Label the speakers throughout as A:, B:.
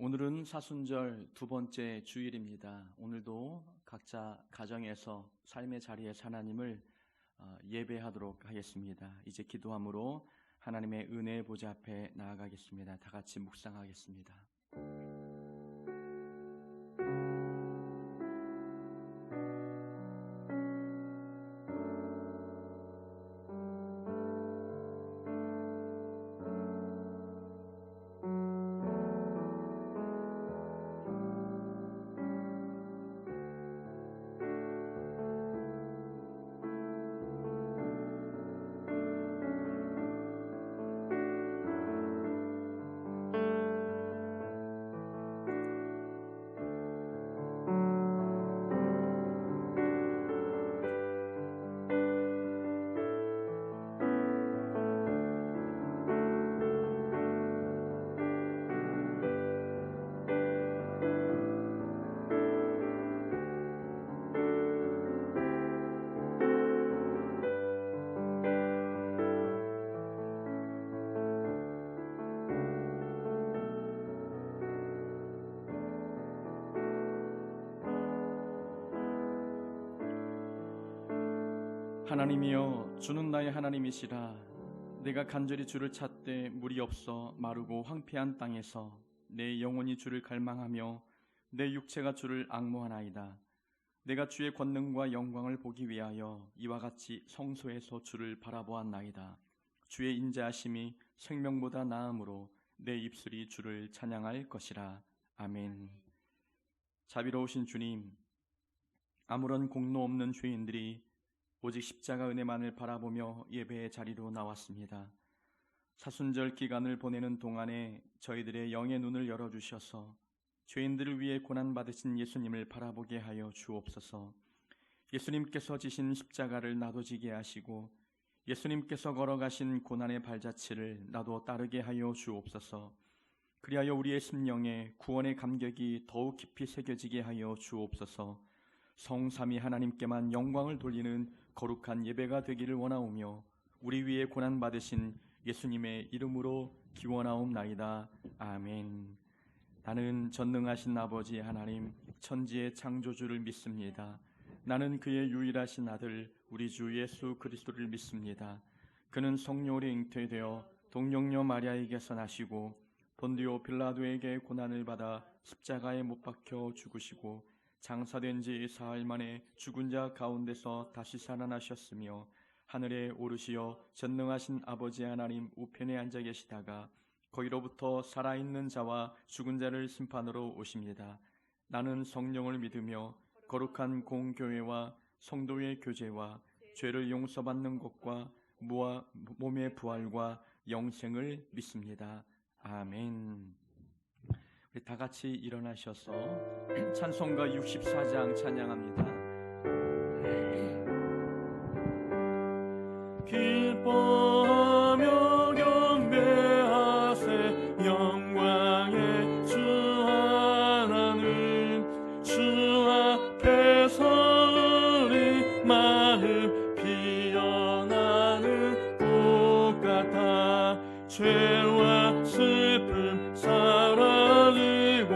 A: 오늘은 사순절 두 번째 주일입니다. 오늘도 각자 가정에서 삶의 자리에서 하나님을 예배하도록 하겠습니다. 이제 기도함으로 하나님의 은혜의 보좌 앞에 나아가겠습니다. 다 같이 묵상하겠습니다. 하나님이여, 주는 나의 하나님이시라. 내가 간절히 주를 찾되 물이 없어 마르고 황폐한 땅에서 내 영혼이 주를 갈망하며 내 육체가 주를 앙모하나이다. 내가 주의 권능과 영광을 보기 위하여 이와 같이 성소에서 주를 바라보았나이다. 주의 인자하심이 생명보다 나음으로 내 입술이 주를 찬양할 것이라. 아멘. 자비로우신 주님, 아무런 공로 없는 죄인들이 오직 십자가 은혜만을 바라보며 예배의 자리로 나왔습니다. 사순절 기간을 보내는 동안에 저희들의 영의 눈을 열어주셔서 죄인들을 위해 고난받으신 예수님을 바라보게 하여 주옵소서. 예수님께서 지신 십자가를 나도 지게 하시고 예수님께서 걸어가신 고난의 발자취를 나도 따르게 하여 주옵소서. 그리하여 우리의 심령에 구원의 감격이 더욱 깊이 새겨지게 하여 주옵소서. 성삼위 하나님께만 영광을 돌리는 거룩한 예배가 되기를 원하오며 우리 위에 고난받으신 예수님의 이름으로 기원하옵나이다. 아멘. 나는 전능하신 아버지 하나님 천지의 창조주를 믿습니다. 나는 그의 유일하신 아들 우리 주 예수 그리스도를 믿습니다. 그는 성령으로 잉태되어 동정녀 마리아에게서 나시고 본디오 빌라도에게 고난을 받아 십자가에 못 박혀 죽으시고 장사된 지 사흘 만에 죽은 자 가운데서 다시 살아나셨으며 하늘에 오르시어 전능하신 아버지 하나님 우편에 앉아 계시다가 거기로부터 살아있는 자와 죽은 자를 심판으로 오십니다. 나는 성령을 믿으며 거룩한 공교회와 성도의 교제와 죄를 용서받는 것과 몸의 부활과 영생을 믿습니다. 아멘. 우리 다 같이 일어나셔서 찬송가 64장 찬양합니다. 기뻐하며 경배하세 영광의 주 하나님, 주 앞에서 우리 마음 피어나는 꽃 같아 죄와 슬픔 사라지고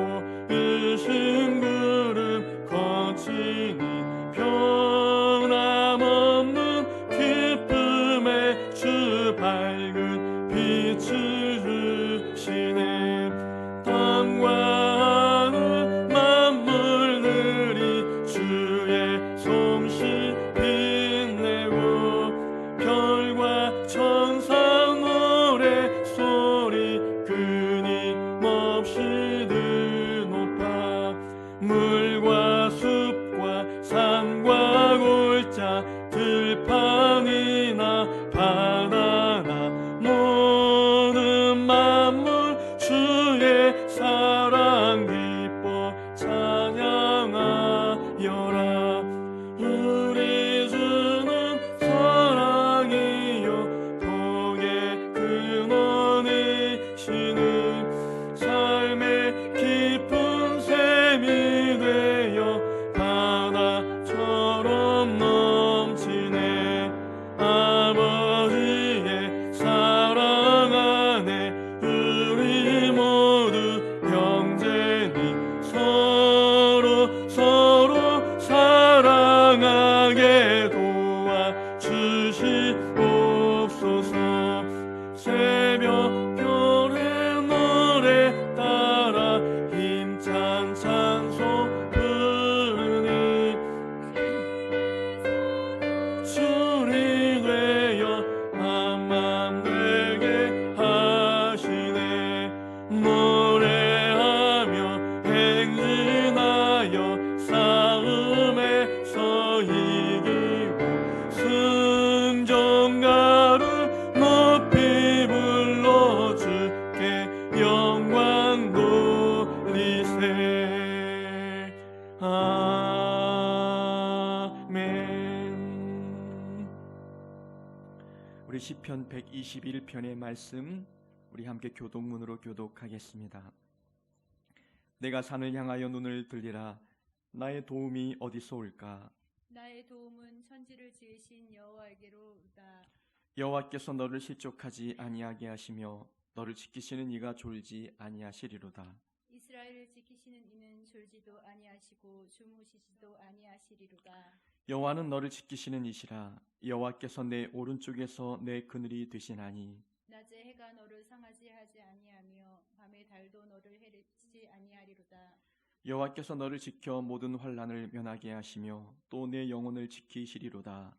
A: 으신 구름 거치니 변함없는 기쁨의 주 시편 121편의 말씀 우리 함께 교독문으로 교독하겠습니다. 내가 산을 향하여 눈을 들리라. 나의 도움이 어디서 올까?
B: 나의 도움은 천지를 지으신 여호와에게로다.
A: 여호와께서 너를 실족하지 아니하게 하시며 너를 지키시는 이가 졸지 아니하시리로다.
B: 이스라엘을 지키시는 이는 졸지도 아니하시고 주무시지도 아니하시리로다.
A: 여호와는 너를 지키시는 이시라. 여호와께서 내 오른쪽에서 내 그늘이 되시나니
B: 낮에 해가 너를 상하지 하지 아니하며 밤에 달도 너를 해치지 아니하리로다.
A: 여호와께서 너를 지켜 모든 환난을 면하게 하시며 또 내 영혼을 지키시리로다.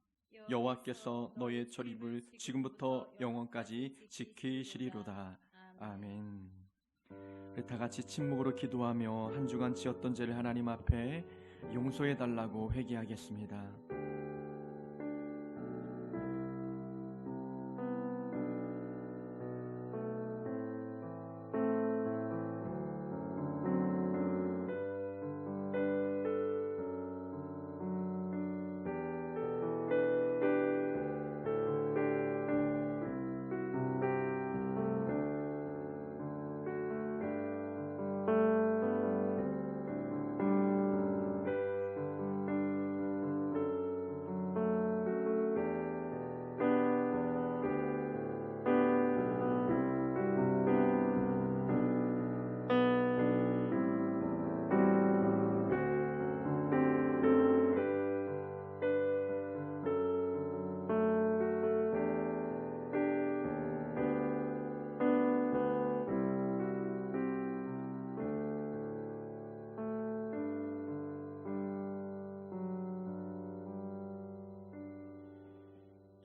A: 여호와께서 너의 출입을 지금부터 영원까지 지키시리로다. 아멘. 우리 다 같이 침묵으로 기도하며 한 주간 지었던 죄를 하나님 앞에 용서해 달라고 회개하겠습니다.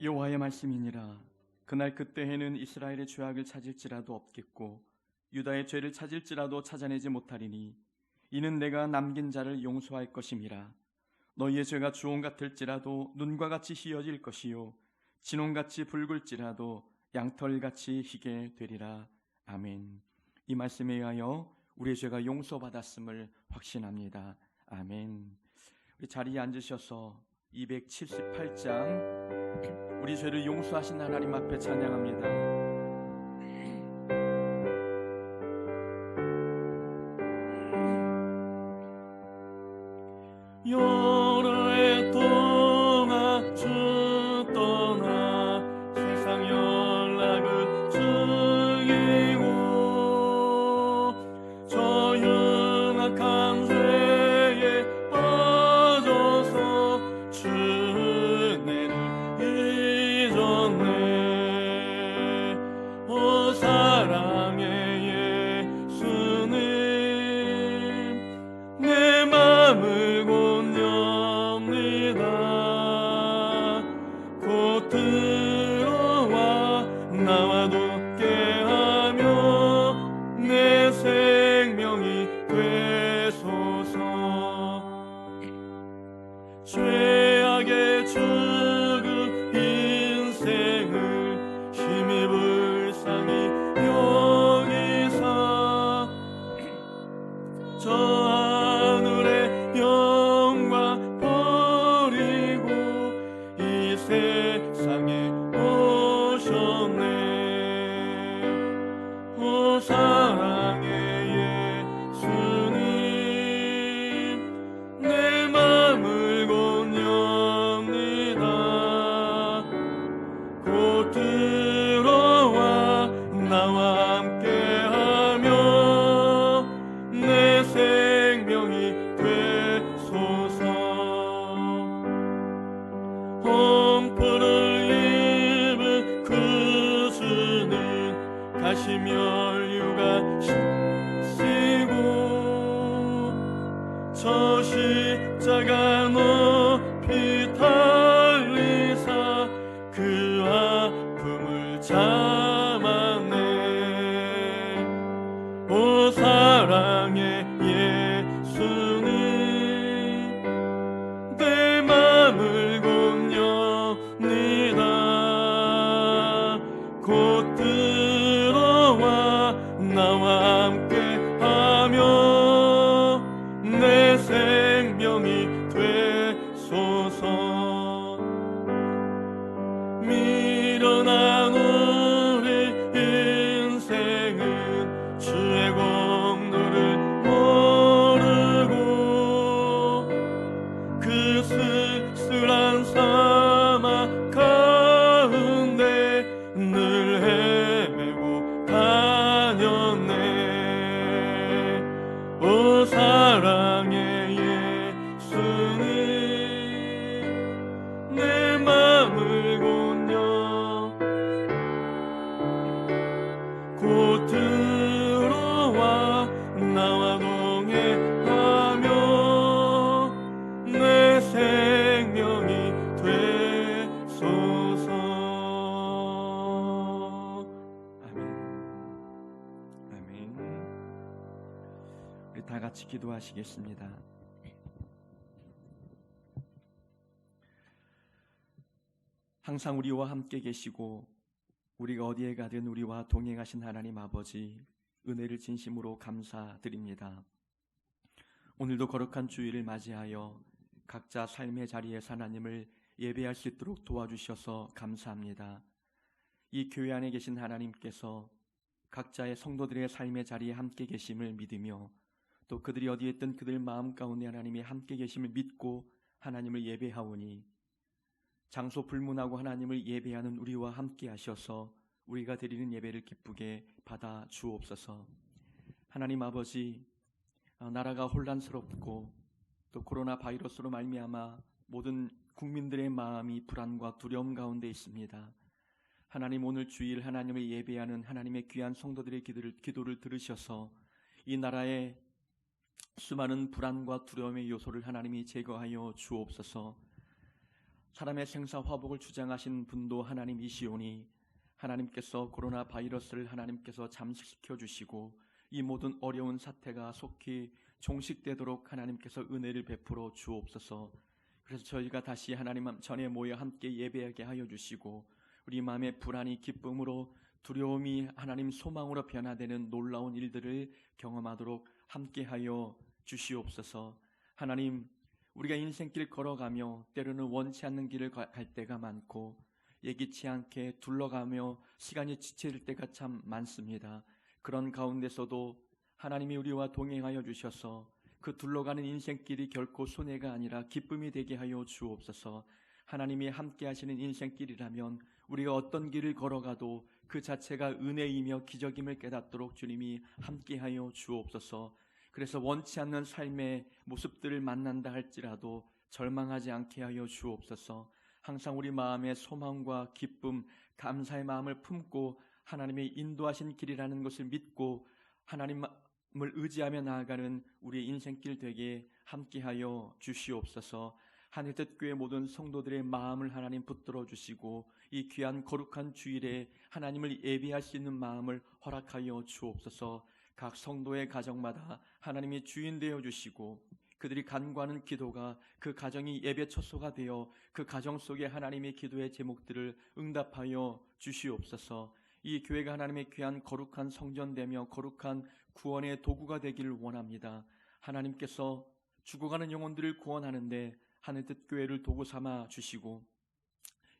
A: 여호와의 말씀이니라. 그날 그때에는 이스라엘의 죄악을 찾을지라도 없겠고 유다의 죄를 찾을지라도 찾아내지 못하리니 이는 내가 남긴 자를 용서할 것임이라. 너희의 죄가 주홍 같을지라도 눈과 같이 희어질 것이요 진홍같이 붉을지라도 양털같이 희게 되리라. 아멘. 이 말씀에 의하여 우리의 죄가 용서받았음을 확신합니다. 아멘. 우리 자리에 앉으셔서 278장 우리 죄를 용서하신 하나님 앞에 찬양합니다. 여러 해 동안 주 떠나 세상 연락을 즐기고 저 연약한 죄에 빠져서 주 사랑의 예수님 내 맘을 곧 엽니다. 곧 들어와 나와 돕게하며 내 생명이 되소서. 죄악의 죽은 인생을 힘이 불쌍히 여기사 저 하늘의 영광 버리고 이 세상에 오셨네. 오 사랑의 예수님 내 맘을 곧 엽니다. 곧 들어와 나와 함께하며 내 생명이 되소서. 홈포를 입은 그 주는 가시면류가 시고 저 십자가 높이 달리사 그 아픔을 참았네. 오 사랑의 예수님 내 맘을 곧 엽니다. 곧 들어와 나와 함께하며 내 생명이 되소서. 미련한 우리 다 같이 기도하시겠습니다. 항상 우리와 함께 계시고 우리가 어디에 가든 우리와 동행하신 하나님 아버지, 은혜를 진심으로 감사드립니다. 오늘도 거룩한 주일을 맞이하여 각자 삶의 자리에서 하나님을 예배할 수 있도록 도와주셔서 감사합니다. 이 교회 안에 계신 하나님께서 각자의 성도들의 삶의 자리에 함께 계심을 믿으며 또 그들이 어디에 있든 그들 마음 가운데 하나님이 함께 계심을 믿고 하나님을 예배하오니 장소 불문하고 하나님을 예배하는 우리와 함께 하셔서 우리가 드리는 예배를 기쁘게 받아 주옵소서. 하나님 아버지, 나라가 혼란스럽고 또 코로나 바이러스로 말미암아 모든 국민들의 마음이 불안과 두려움 가운데 있습니다. 하나님, 오늘 주일 하나님을 예배하는 하나님의 귀한 성도들의 기도를 들으셔서 이 나라의 수많은 불안과 두려움의 요소를 하나님이 제거하여 주옵소서. 사람의 생사 화복을 주장하신 분도 하나님이시오니 하나님께서 코로나 바이러스를 하나님께서 잠식시켜 주시고 이 모든 어려운 사태가 속히 종식되도록 하나님께서 은혜를 베풀어 주옵소서. 그래서 저희가 다시 하나님 전에 모여 함께 예배하게 하여 주시고 우리 마음의 불안이 기쁨으로, 두려움이 하나님 소망으로 변화되는 놀라운 일들을 경험하도록 함께하여 주시옵소서. 하나님, 우리가 인생길 걸어가며 때로는 원치 않는 길을 갈 때가 많고 예기치 않게 둘러가며 시간이 지칠 때가 참 많습니다. 그런 가운데서도 하나님이 우리와 동행하여 주셔서 그 둘러가는 인생길이 결코 손해가 아니라 기쁨이 되게 하여 주옵소서. 하나님이 함께 하시는 인생길이라면 우리가 어떤 길을 걸어가도 그 자체가 은혜이며 기적임을 깨닫도록 주님이 함께하여 주옵소서. 그래서 원치 않는 삶의 모습들을 만난다 할지라도 절망하지 않게 하여 주옵소서. 항상 우리 마음에 소망과 기쁨, 감사의 마음을 품고 하나님의 인도하신 길이라는 것을 믿고 하나님을 의지하며 나아가는 우리의 인생길 되게 함께하여 주시옵소서. 하늘뜻교회 모든 성도들의 마음을 하나님 붙들어 주시고 이 귀한 거룩한 주일에 하나님을 예배할 수 있는 마음을 허락하여 주옵소서. 각 성도의 가정마다 하나님이 주인 되어 주시고 그들이 간구하는 기도가 그 가정이 예배 처소가 되어 그 가정 속에 하나님의 기도의 제목들을 응답하여 주시옵소서. 이 교회가 하나님의 귀한 거룩한 성전되며 거룩한 구원의 도구가 되기를 원합니다. 하나님께서 죽어가는 영혼들을 구원하는데 하늘뜻 교회를 도구 삼아 주시고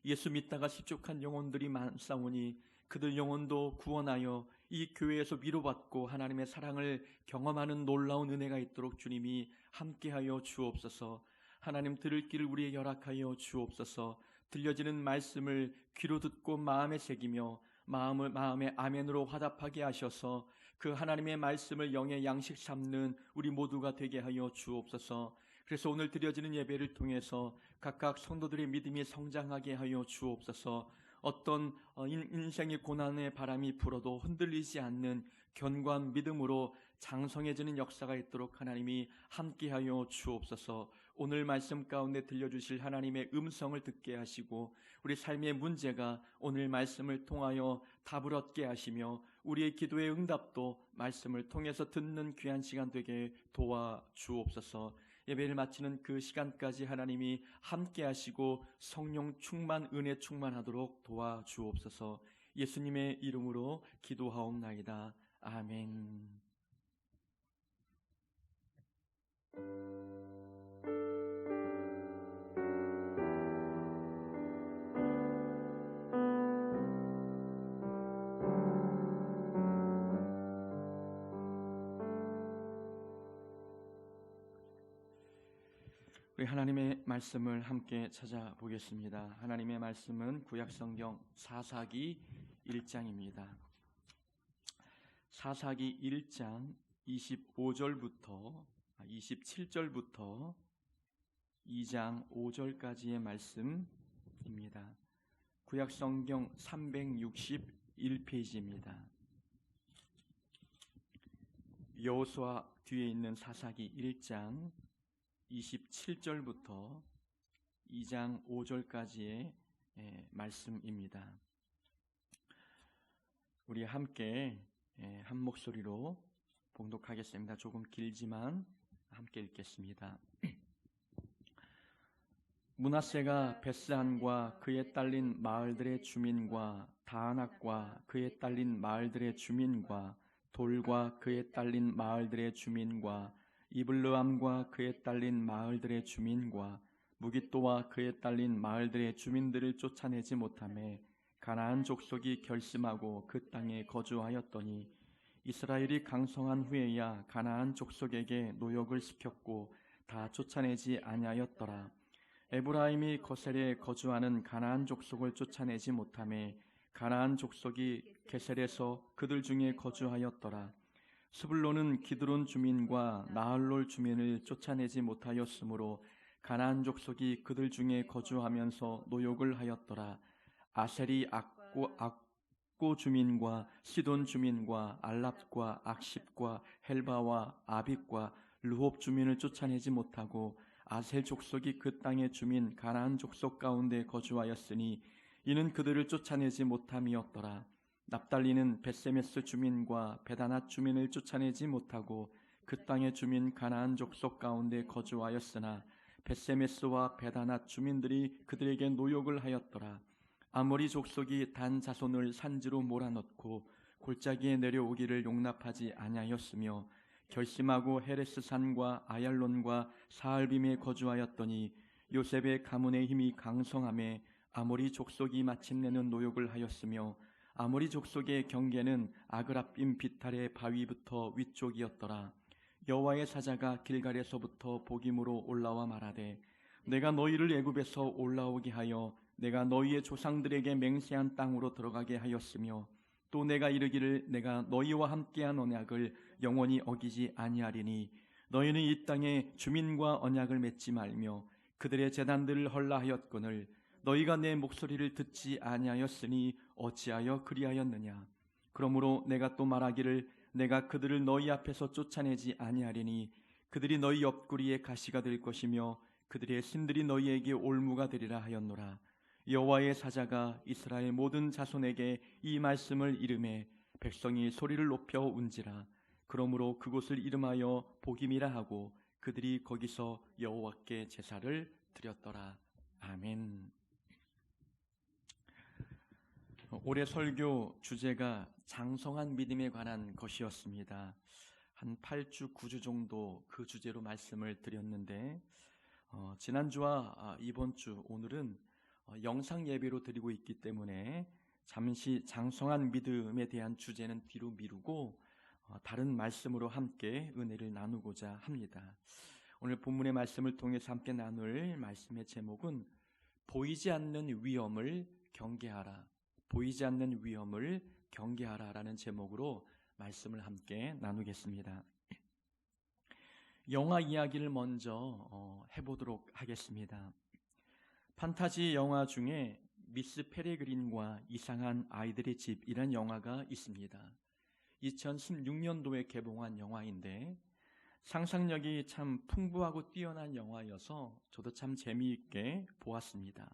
A: 예수 믿다가 실족한 영혼들이 많사오니 그들 영혼도 구원하여 이 교회에서 위로받고 하나님의 사랑을 경험하는 놀라운 은혜가 있도록 주님이 함께하여 주옵소서. 하나님, 들을 길을 우리에게 허락하여 주옵소서. 들려지는 말씀을 귀로 듣고 마음에 새기며 마음의 아멘으로 화답하게 하셔서 그 하나님의 말씀을 영의 양식 삼는 우리 모두가 되게 하여 주옵소서. 그래서 오늘 드려지는 예배를 통해서 각각 성도들의 믿음이 성장하게 하여 주옵소서. 어떤 인생의 고난의 바람이 불어도 흔들리지 않는 견고한 믿음으로 장성해지는 역사가 있도록 하나님이 함께하여 주옵소서. 오늘 말씀 가운데 들려주실 하나님의 음성을 듣게 하시고 우리 삶의 문제가 오늘 말씀을 통하여 답을 얻게 하시며 우리의 기도의 응답도 말씀을 통해서 듣는 귀한 시간 되게 도와주옵소서. 예배를 마치는 그 시간까지 하나님이 함께 하시고 성령 충만, 은혜 충만하도록 도와주옵소서. 예수님의 이름으로 기도하옵나이다. 아멘. 우리 하나님의 말씀을 함께 찾아보겠습니다. 하나님의 말씀은 구약성경 사사기 1장입니다. 사사기 1장 27절부터 2장 5절까지의 말씀입니다. 구약성경 361페이지입니다. 여호수아 뒤에 있는 사사기 1장 27절부터 2장 5절까지의 말씀입니다. 우리 함께 한 목소리로 봉독하겠습니다. 조금 길지만 함께 읽겠습니다. 므낫세가 벳스안과 그에 딸린 마을들의 주민과 다안악과 그에 딸린 마을들의 주민과 돌과 그에 딸린 마을들의 주민과 이블르암과 그에 딸린 마을들의 주민과 무깃도와 그에 딸린 마을들의 주민들을 쫓아내지 못하매 가나안 족속이 결심하고 그 땅에 거주하였더니 이스라엘이 강성한 후에야 가나안 족속에게 노역을 시켰고 다 쫓아내지 아니하였더라. 에브라임이 거셀에 거주하는 가나안 족속을 쫓아내지 못하매 가나안 족속이 게셀에서 그들 중에 거주하였더라. 스불론은 기드론 주민과 나할롤 주민을 쫓아내지 못하였으므로 가나안 족속이 그들 중에 거주하면서 노역을 하였더라. 아셀이 악고 주민과 시돈 주민과 알랍과 악십과 헬바와 아빅과 르홉 주민을 쫓아내지 못하고 아셀 족속이 그 땅의 주민 가나안 족속 가운데 거주하였으니 이는 그들을 쫓아내지 못함이었더라. 납달리는 벳세메스 주민과 베다낫 주민을 쫓아내지 못하고 그 땅의 주민 가나안 족속 가운데 거주하였으나 벳세메스와 베다낫 주민들이 그들에게 노역을 하였더라. 아모리 족속이 단 자손을 산지로 몰아넣고 골짜기에 내려오기를 용납하지 아니하였으며 결심하고 헤레스 산과 아얄론과 사알빔에 거주하였더니 요셉의 가문의 힘이 강성함에 아모리 족속이 마침내는 노역을 하였으며 아모리 족속의 경계는 아그랍빔 비탈의 바위부터 위쪽이었더라. 여호와의 사자가 길갈에서부터 복임으로 올라와 말하되 내가 너희를 애굽에서 올라오게 하여 내가 너희의 조상들에게 맹세한 땅으로 들어가게 하였으며 또 내가 이르기를 내가 너희와 함께한 언약을 영원히 어기지 아니하리니 너희는 이 땅에 주민과 언약을 맺지 말며 그들의 제단들을 헐라하였거늘 너희가 내 목소리를 듣지 아니하였으니 어찌하여 그리하였느냐. 그러므로 내가 또 말하기를 내가 그들을 너희 앞에서 쫓아내지 아니하리니 그들이 너희 옆구리에 가시가 될 것이며 그들의 신들이 너희에게 올무가 되리라 하였노라. 여호와의 사자가 이스라엘 모든 자손에게 이 말씀을 이름해 백성이 소리를 높여 운지라. 그러므로 그곳을 이름하여 복임이라 하고 그들이 거기서 여호와께 제사를 드렸더라. 아멘. 올해 설교 주제가 장성한 믿음에 관한 것이었습니다. 한 8주, 9주 정도 그 주제로 말씀을 드렸는데 지난주와 이번 주 오늘은 영상 예배로 드리고 있기 때문에 잠시 장성한 믿음에 대한 주제는 뒤로 미루고 다른 말씀으로 함께 은혜를 나누고자 합니다. 오늘 본문의 말씀을 통해서 함께 나눌 말씀의 제목은 보이지 않는 위험을 경계하라. 보이지 않는 위험을 경계하라라는 제목으로 말씀을 함께 나누겠습니다. 영화 이야기를 먼저 해보도록 하겠습니다. 판타지 영화 중에 미스 페레그린과 이상한 아이들의 집이라는 영화가 있습니다. 2016년도에 개봉한 영화인데 상상력이 참 풍부하고 뛰어난 영화여서 저도 참 재미있게 보았습니다.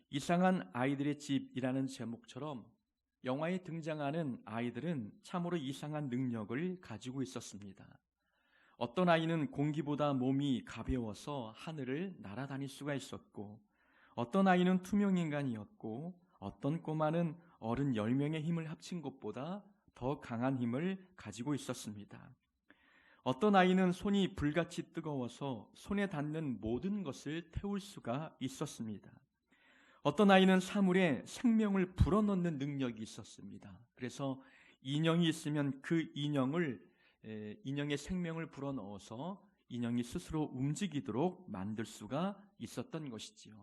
A: 이상한 아이들의 집이라는 제목처럼 영화에 등장하는 아이들은 참으로 이상한 능력을 가지고 있었습니다. 어떤 아이는 공기보다 몸이 가벼워서 하늘을 날아다닐 수가 있었고, 어떤 아이는 투명인간이었고, 어떤 꼬마는 어른 10명의 힘을 합친 것보다 더 강한 힘을 가지고 있었습니다. 어떤 아이는 손이 불같이 뜨거워서 손에 닿는 모든 것을 태울 수가 있었습니다. 어떤 아이는 사물에 생명을 불어넣는 능력이 있었습니다. 그래서 인형이 있으면 그 인형의 생명을 불어넣어서 인형이 스스로 움직이도록 만들 수가 있었던 것이지요.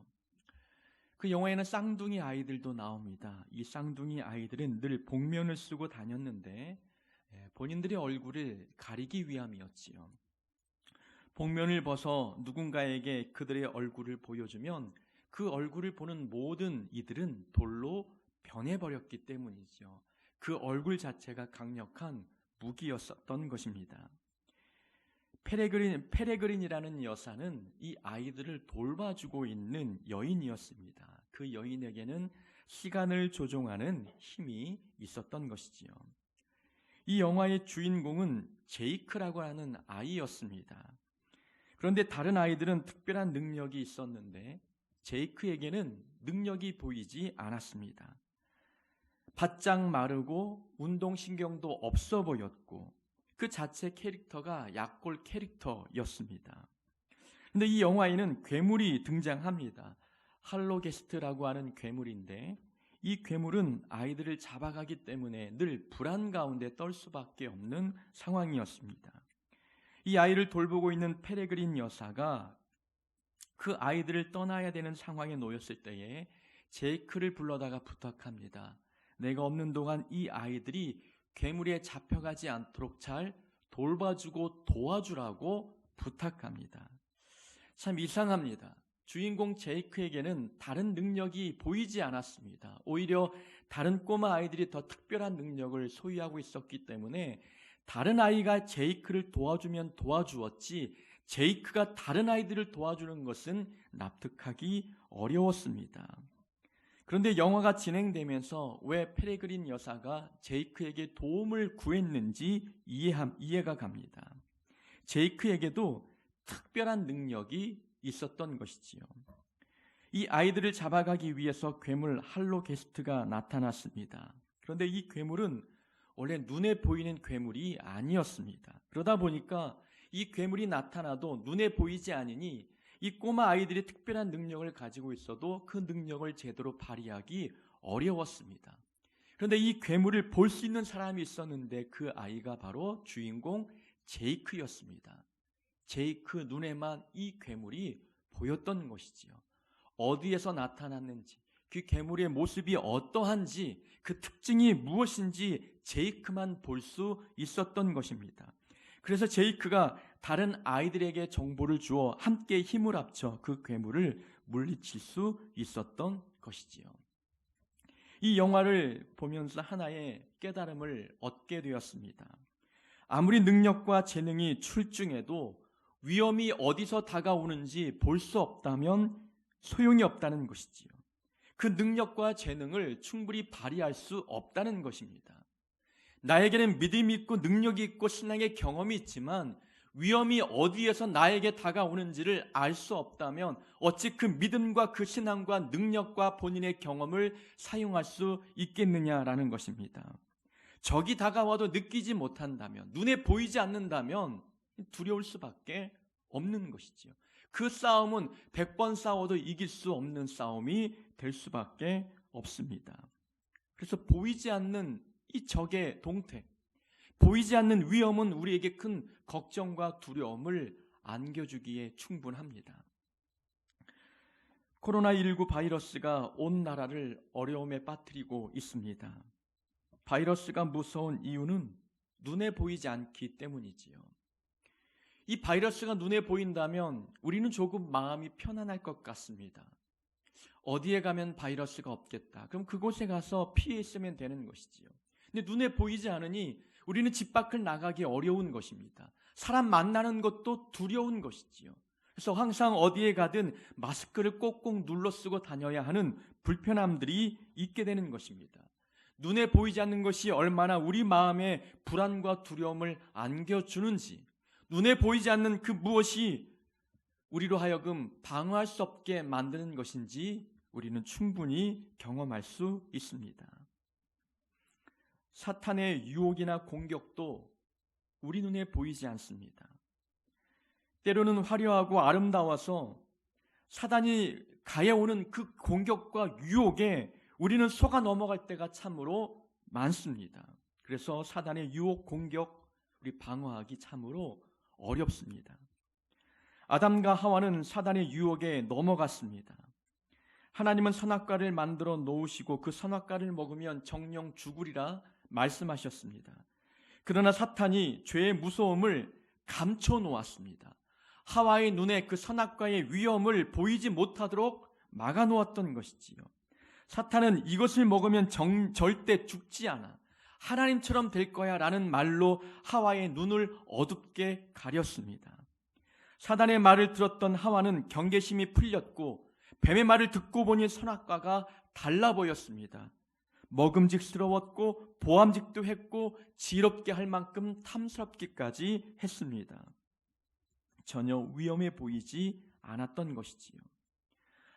A: 그 영화에는 쌍둥이 아이들도 나옵니다. 이 쌍둥이 아이들은 늘 복면을 쓰고 다녔는데 본인들의 얼굴을 가리기 위함이었지요. 복면을 벗어 누군가에게 그들의 얼굴을 보여주면 그 얼굴을 보는 모든 이들은 돌로 변해버렸기 때문이죠. 그 얼굴 자체가 강력한 무기였었던 것입니다. 페레그린이라는 여사는 이 아이들을 돌봐주고 있는 여인이었습니다. 그 여인에게는 시간을 조종하는 힘이 있었던 것이지요. 이 영화의 주인공은 제이크라고 하는 아이였습니다. 그런데 다른 아이들은 특별한 능력이 있었는데 제이크에게는 능력이 보이지 않았습니다. 바짝 마르고 운동신경도 없어 보였고 그 자체 캐릭터가 약골 캐릭터였습니다. 그런데 이 영화에는 괴물이 등장합니다. 할로게스트라고 하는 괴물인데 이 괴물은 아이들을 잡아가기 때문에 늘 불안 가운데 떨 수밖에 없는 상황이었습니다. 이 아이를 돌보고 있는 페레그린 여사가 그 아이들을 떠나야 되는 상황에 놓였을 때에 제이크를 불러다가 부탁합니다. 내가 없는 동안 이 아이들이 괴물에 잡혀가지 않도록 잘 돌봐주고 도와주라고 부탁합니다. 참 이상합니다. 주인공 제이크에게는 다른 능력이 보이지 않았습니다. 오히려 다른 꼬마 아이들이 더 특별한 능력을 소유하고 있었기 때문에 다른 아이가 제이크를 도와주면 도와주었지 제이크가 다른 아이들을 도와주는 것은 납득하기 어려웠습니다. 그런데 영화가 진행되면서 왜 페레그린 여사가 제이크에게 도움을 구했는지 이해가 갑니다. 제이크에게도 특별한 능력이 있었던 것이지요. 이 아이들을 잡아가기 위해서 괴물 할로게스트가 나타났습니다. 그런데 이 괴물은 원래 눈에 보이는 괴물이 아니었습니다. 그러다 보니까 이 괴물이 나타나도 눈에 보이지 않으니 이 꼬마 아이들이 특별한 능력을 가지고 있어도 그 능력을 제대로 발휘하기 어려웠습니다. 그런데 이 괴물을 볼 수 있는 사람이 있었는데 그 아이가 바로 주인공 제이크였습니다. 제이크 눈에만 이 괴물이 보였던 것이지요. 어디에서 나타났는지, 그 괴물의 모습이 어떠한지, 그 특징이 무엇인지 제이크만 볼 수 있었던 것입니다. 그래서 제이크가 다른 아이들에게 정보를 주어 함께 힘을 합쳐 그 괴물을 물리칠 수 있었던 것이지요. 이 영화를 보면서 하나의 깨달음을 얻게 되었습니다. 아무리 능력과 재능이 출중해도 위험이 어디서 다가오는지 볼 수 없다면 소용이 없다는 것이지요. 그 능력과 재능을 충분히 발휘할 수 없다는 것입니다. 나에게는 믿음이 있고 능력이 있고 신앙의 경험이 있지만 위험이 어디에서 나에게 다가오는지를 알 수 없다면 어찌 그 믿음과 그 신앙과 능력과 본인의 경험을 사용할 수 있겠느냐라는 것입니다. 적이 다가와도 느끼지 못한다면, 눈에 보이지 않는다면 두려울 수밖에 없는 것이지요. 그 싸움은 100번 싸워도 이길 수 없는 싸움이 될 수밖에 없습니다. 그래서 보이지 않는 이 적의 동태, 보이지 않는 위험은 우리에게 큰 걱정과 두려움을 안겨주기에 충분합니다. 코로나19 바이러스가 온 나라를 어려움에 빠뜨리고 있습니다. 바이러스가 무서운 이유는 눈에 보이지 않기 때문이지요. 이 바이러스가 눈에 보인다면 우리는 조금 마음이 편안할 것 같습니다. 어디에 가면 바이러스가 없겠다. 그럼 그곳에 가서 피해 있으면 되는 것이지요. 근데 눈에 보이지 않으니 우리는 집 밖을 나가기 어려운 것입니다. 사람 만나는 것도 두려운 것이지요. 그래서 항상 어디에 가든 마스크를 꼭꼭 눌러 쓰고 다녀야 하는 불편함들이 있게 되는 것입니다. 눈에 보이지 않는 것이 얼마나 우리 마음에 불안과 두려움을 안겨주는지, 눈에 보이지 않는 그 무엇이 우리로 하여금 방어할 수 없게 만드는 것인지 우리는 충분히 경험할 수 있습니다. 사탄의 유혹이나 공격도 우리 눈에 보이지 않습니다. 때로는 화려하고 아름다워서 사단이 가해오는 그 공격과 유혹에 우리는 속아 넘어갈 때가 참으로 많습니다. 그래서 사단의 유혹, 공격, 우리 방어하기 참으로 어렵습니다. 아담과 하와는 사단의 유혹에 넘어갔습니다. 하나님은 선악과를 만들어 놓으시고 그 선악과를 먹으면 정령 죽으리라 말씀하셨습니다. 그러나 사탄이 죄의 무서움을 감춰 놓았습니다. 하와의 눈에 그 선악과의 위험을 보이지 못하도록 막아 놓았던 것이지요. 사탄은 이것을 먹으면 절대 죽지 않아, 하나님처럼 될 거야 라는 말로 하와의 눈을 어둡게 가렸습니다. 사단의 말을 들었던 하와는 경계심이 풀렸고 뱀의 말을 듣고 보니 선악과가 달라 보였습니다. 먹음직스러웠고 보암직도 했고 지롭게 할 만큼 탐스럽기까지 했습니다. 전혀 위험해 보이지 않았던 것이지요.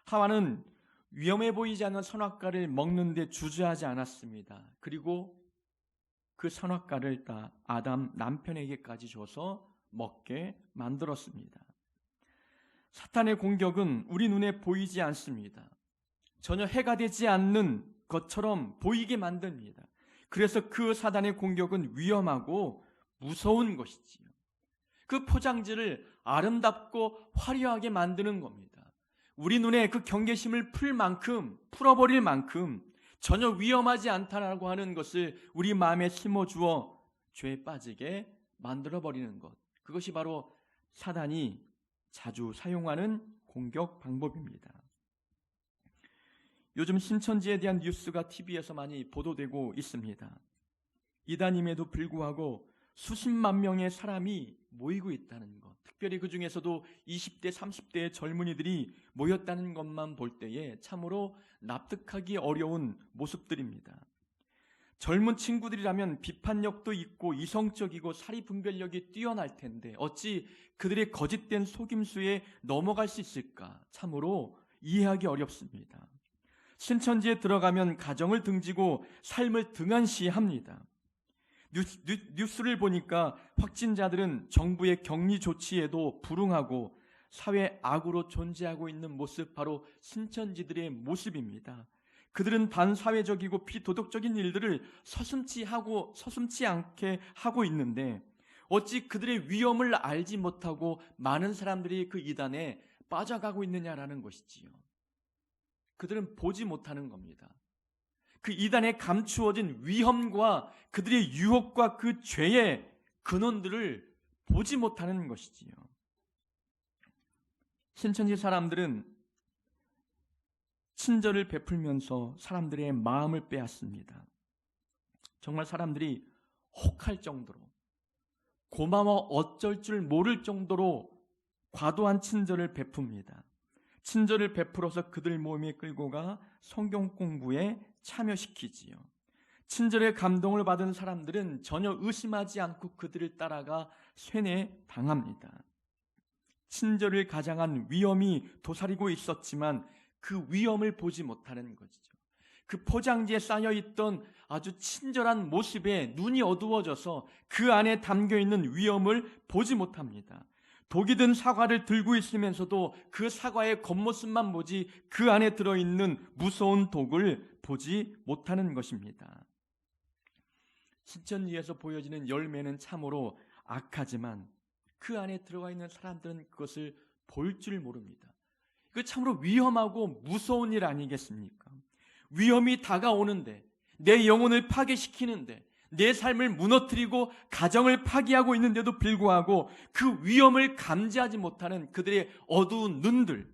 A: 하와는 위험해 보이지 않는 선악과를 먹는데 주저하지 않았습니다. 그리고 그 선악과를 다 아담 남편에게까지 줘서 먹게 만들었습니다. 사탄의 공격은 우리 눈에 보이지 않습니다. 전혀 해가 되지 않는 것처럼 보이게 만듭니다. 그래서 그 사단의 공격은 위험하고 무서운 것이지요. 그 포장지를 아름답고 화려하게 만드는 겁니다. 우리 눈에 그 경계심을 풀어버릴 만큼 전혀 위험하지 않다라고 하는 것을 우리 마음에 심어주어 죄에 빠지게 만들어버리는 것. 그것이 바로 사단이 자주 사용하는 공격 방법입니다. 요즘 신천지에 대한 뉴스가 TV에서 많이 보도되고 있습니다. 이단임에도 불구하고 수십만 명의 사람이 모이고 있다는 것, 특별히 그 중에서도 20대, 30대의 젊은이들이 모였다는 것만 볼 때에 참으로 납득하기 어려운 모습들입니다. 젊은 친구들이라면 비판력도 있고 이성적이고 사리분별력이 뛰어날 텐데 어찌 그들의 거짓된 속임수에 넘어갈 수 있을까? 참으로 이해하기 어렵습니다. 신천지에 들어가면 가정을 등지고 삶을 등한시합니다. 뉴스를 보니까 확진자들은 정부의 격리 조치에도 불응하고 사회 악으로 존재하고 있는 모습, 바로 신천지들의 모습입니다. 그들은 반사회적이고 비도덕적인 일들을 서슴지 않게 하고 있는데 어찌 그들의 위험을 알지 못하고 많은 사람들이 그 이단에 빠져가고 있느냐라는 것이지요. 그들은 보지 못하는 겁니다. 그 이단에 감추어진 위험과 그들의 유혹과 그 죄의 근원들을 보지 못하는 것이지요. 신천지 사람들은 친절을 베풀면서 사람들의 마음을 빼앗습니다. 정말 사람들이 혹할 정도로, 고마워 어쩔 줄 모를 정도로 과도한 친절을 베풉니다. 친절을 베풀어서 그들 모임에 끌고 가 성경 공부에 참여시키지요. 친절의 감동을 받은 사람들은 전혀 의심하지 않고 그들을 따라가 쇠뇌당합니다. 친절을 가장한 위험이 도사리고 있었지만 그 위험을 보지 못하는 것이죠. 그 포장지에 쌓여있던 아주 친절한 모습에 눈이 어두워져서 그 안에 담겨있는 위험을 보지 못합니다. 독이 든 사과를 들고 있으면서도 그 사과의 겉모습만 보지 그 안에 들어있는 무서운 독을 보지 못하는 것입니다. 신천지에서 보여지는 열매는 참으로 악하지만 그 안에 들어가 있는 사람들은 그것을 볼 줄 모릅니다. 그 참으로 위험하고 무서운 일 아니겠습니까? 위험이 다가오는데, 내 영혼을 파괴시키는데, 내 삶을 무너뜨리고 가정을 파괴하고 있는데도 불구하고 그 위험을 감지하지 못하는 그들의 어두운 눈들,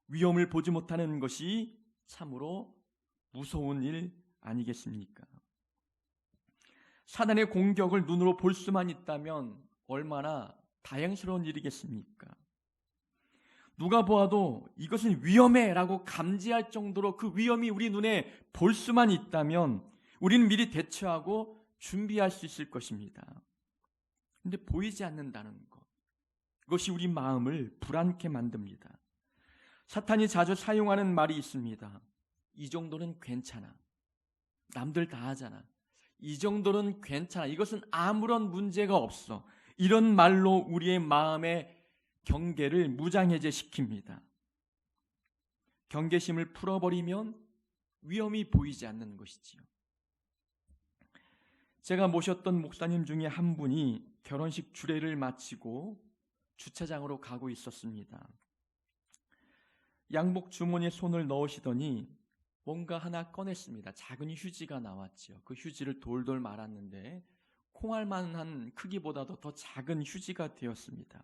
A: 위험을 보지 못하는 것이 참으로 무서운 일 아니겠습니까? 사단의 공격을 눈으로 볼 수만 있다면 얼마나 다행스러운 일이겠습니까? 누가 보아도 이것은 위험해 라고 감지할 정도로 그 위험이 우리 눈에 볼 수만 있다면 우리는 미리 대처하고 준비할 수 있을 것입니다. 그런데 보이지 않는다는 것, 그것이 우리 마음을 불안케 만듭니다. 사탄이 자주 사용하는 말이 있습니다. 이 정도는 괜찮아. 남들 다 하잖아. 이 정도는 괜찮아. 이것은 아무런 문제가 없어. 이런 말로 우리의 마음의 경계를 무장해제시킵니다. 경계심을 풀어버리면 위험이 보이지 않는 것이지요. 제가 모셨던 목사님 중에 한 분이 결혼식 주례를 마치고 주차장으로 가고 있었습니다. 양복 주머니에 손을 넣으시더니 뭔가 하나 꺼냈습니다. 작은 휴지가 나왔죠. 그 휴지를 돌돌 말았는데 콩알만한 크기보다도 더 작은 휴지가 되었습니다.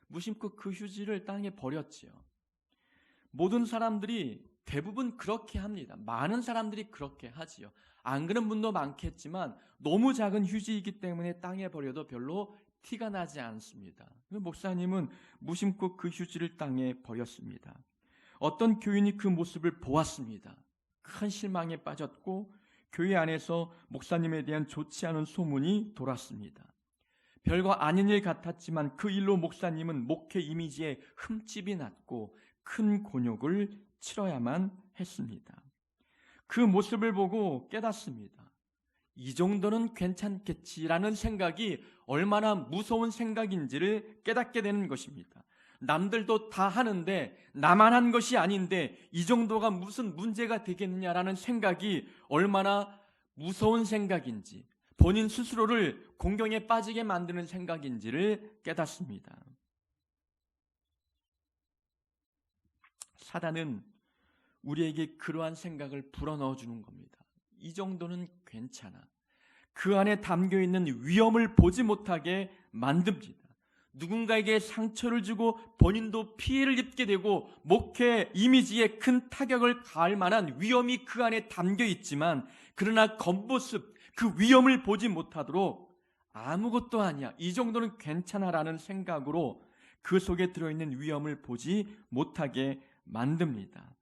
A: 무심코 그 휴지를 땅에 버렸지요. 모든 사람들이 대부분 그렇게 합니다. 많은 사람들이 그렇게 하지요. 안 그런 분도 많겠지만 너무 작은 휴지이기 때문에 땅에 버려도 별로 티가 나지 않습니다. 목사님은 무심코 그 휴지를 땅에 버렸습니다. 어떤 교인이 그 모습을 보았습니다. 큰 실망에 빠졌고 교회 안에서 목사님에 대한 좋지 않은 소문이 돌았습니다. 별거 아닌 일 같았지만 그 일로 목사님은 목회 이미지에 흠집이 났고 큰 곤욕을 치러야만 했습니다. 그 모습을 보고 깨닫습니다. 이 정도는 괜찮겠지라는 생각이 얼마나 무서운 생각인지를 깨닫게 되는 것입니다. 남들도 다 하는데 나만 한 것이 아닌데 이 정도가 무슨 문제가 되겠느냐라는 생각이 얼마나 무서운 생각인지, 본인 스스로를 공경에 빠지게 만드는 생각인지를 깨닫습니다. 사단은 우리에게 그러한 생각을 불어넣어 주는 겁니다. 이 정도는 괜찮아. 그 안에 담겨있는 위험을 보지 못하게 만듭니다. 누군가에게 상처를 주고 본인도 피해를 입게 되고 목회 이미지에 큰 타격을 가할 만한 위험이 그 안에 담겨 있지만, 그러나 겉모습 그 위험을 보지 못하도록 아무것도 아니야, 이 정도는 괜찮아라는 생각으로 그 속에 들어있는 위험을 보지 못하게 만듭니다.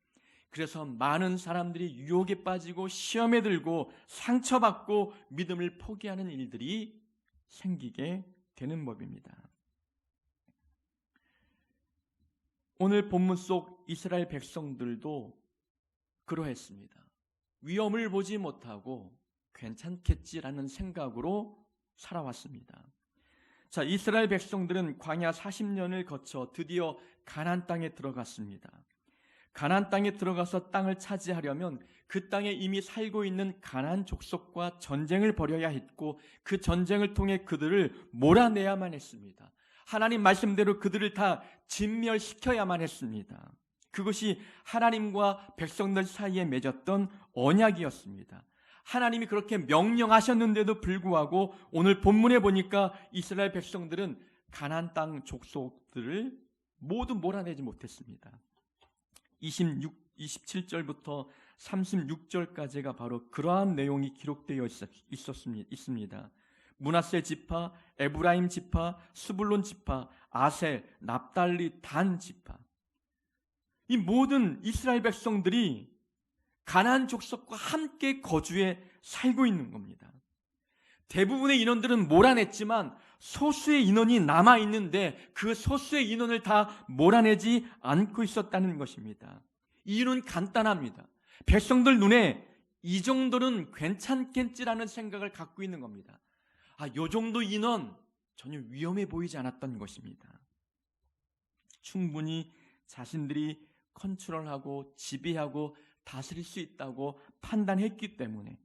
A: 그래서 많은 사람들이 유혹에 빠지고 시험에 들고 상처받고 믿음을 포기하는 일들이 생기게 되는 법입니다. 오늘 본문 속 이스라엘 백성들도 그러했습니다. 위험을 보지 못하고 괜찮겠지라는 생각으로 살아왔습니다. 자, 이스라엘 백성들은 광야 40년을 거쳐 드디어 가나안 땅에 들어갔습니다. 가나안 땅에 들어가서 땅을 차지하려면 그 땅에 이미 살고 있는 가나안 족속과 전쟁을 벌여야 했고, 그 전쟁을 통해 그들을 몰아내야만 했습니다. 하나님 말씀대로 그들을 다 진멸시켜야만 했습니다. 그것이 하나님과 백성들 사이에 맺었던 언약이었습니다. 하나님이 그렇게 명령하셨는데도 불구하고 오늘 본문에 보니까 이스라엘 백성들은 가나안 땅 족속들을 모두 몰아내지 못했습니다. 27절부터 36절까지가 바로 그러한 내용이 기록되어 있습니다. 므낫세 지파, 에브라임 지파, 스불론 지파, 아셀, 납달리, 단 지파, 이 모든 이스라엘 백성들이 가나안 족속과 함께 거주해 살고 있는 겁니다. 대부분의 인원들은 몰아냈지만 소수의 인원이 남아있는데 그 소수의 인원을 다 몰아내지 않고 있었다는 것입니다. 이유는 간단합니다. 백성들 눈에 이 정도는 괜찮겠지라는 생각을 갖고 있는 겁니다. 요 정도 인원 전혀 위험해 보이지 않았던 것입니다. 충분히 자신들이 컨트롤하고 지배하고 다스릴 수 있다고 판단했기 때문에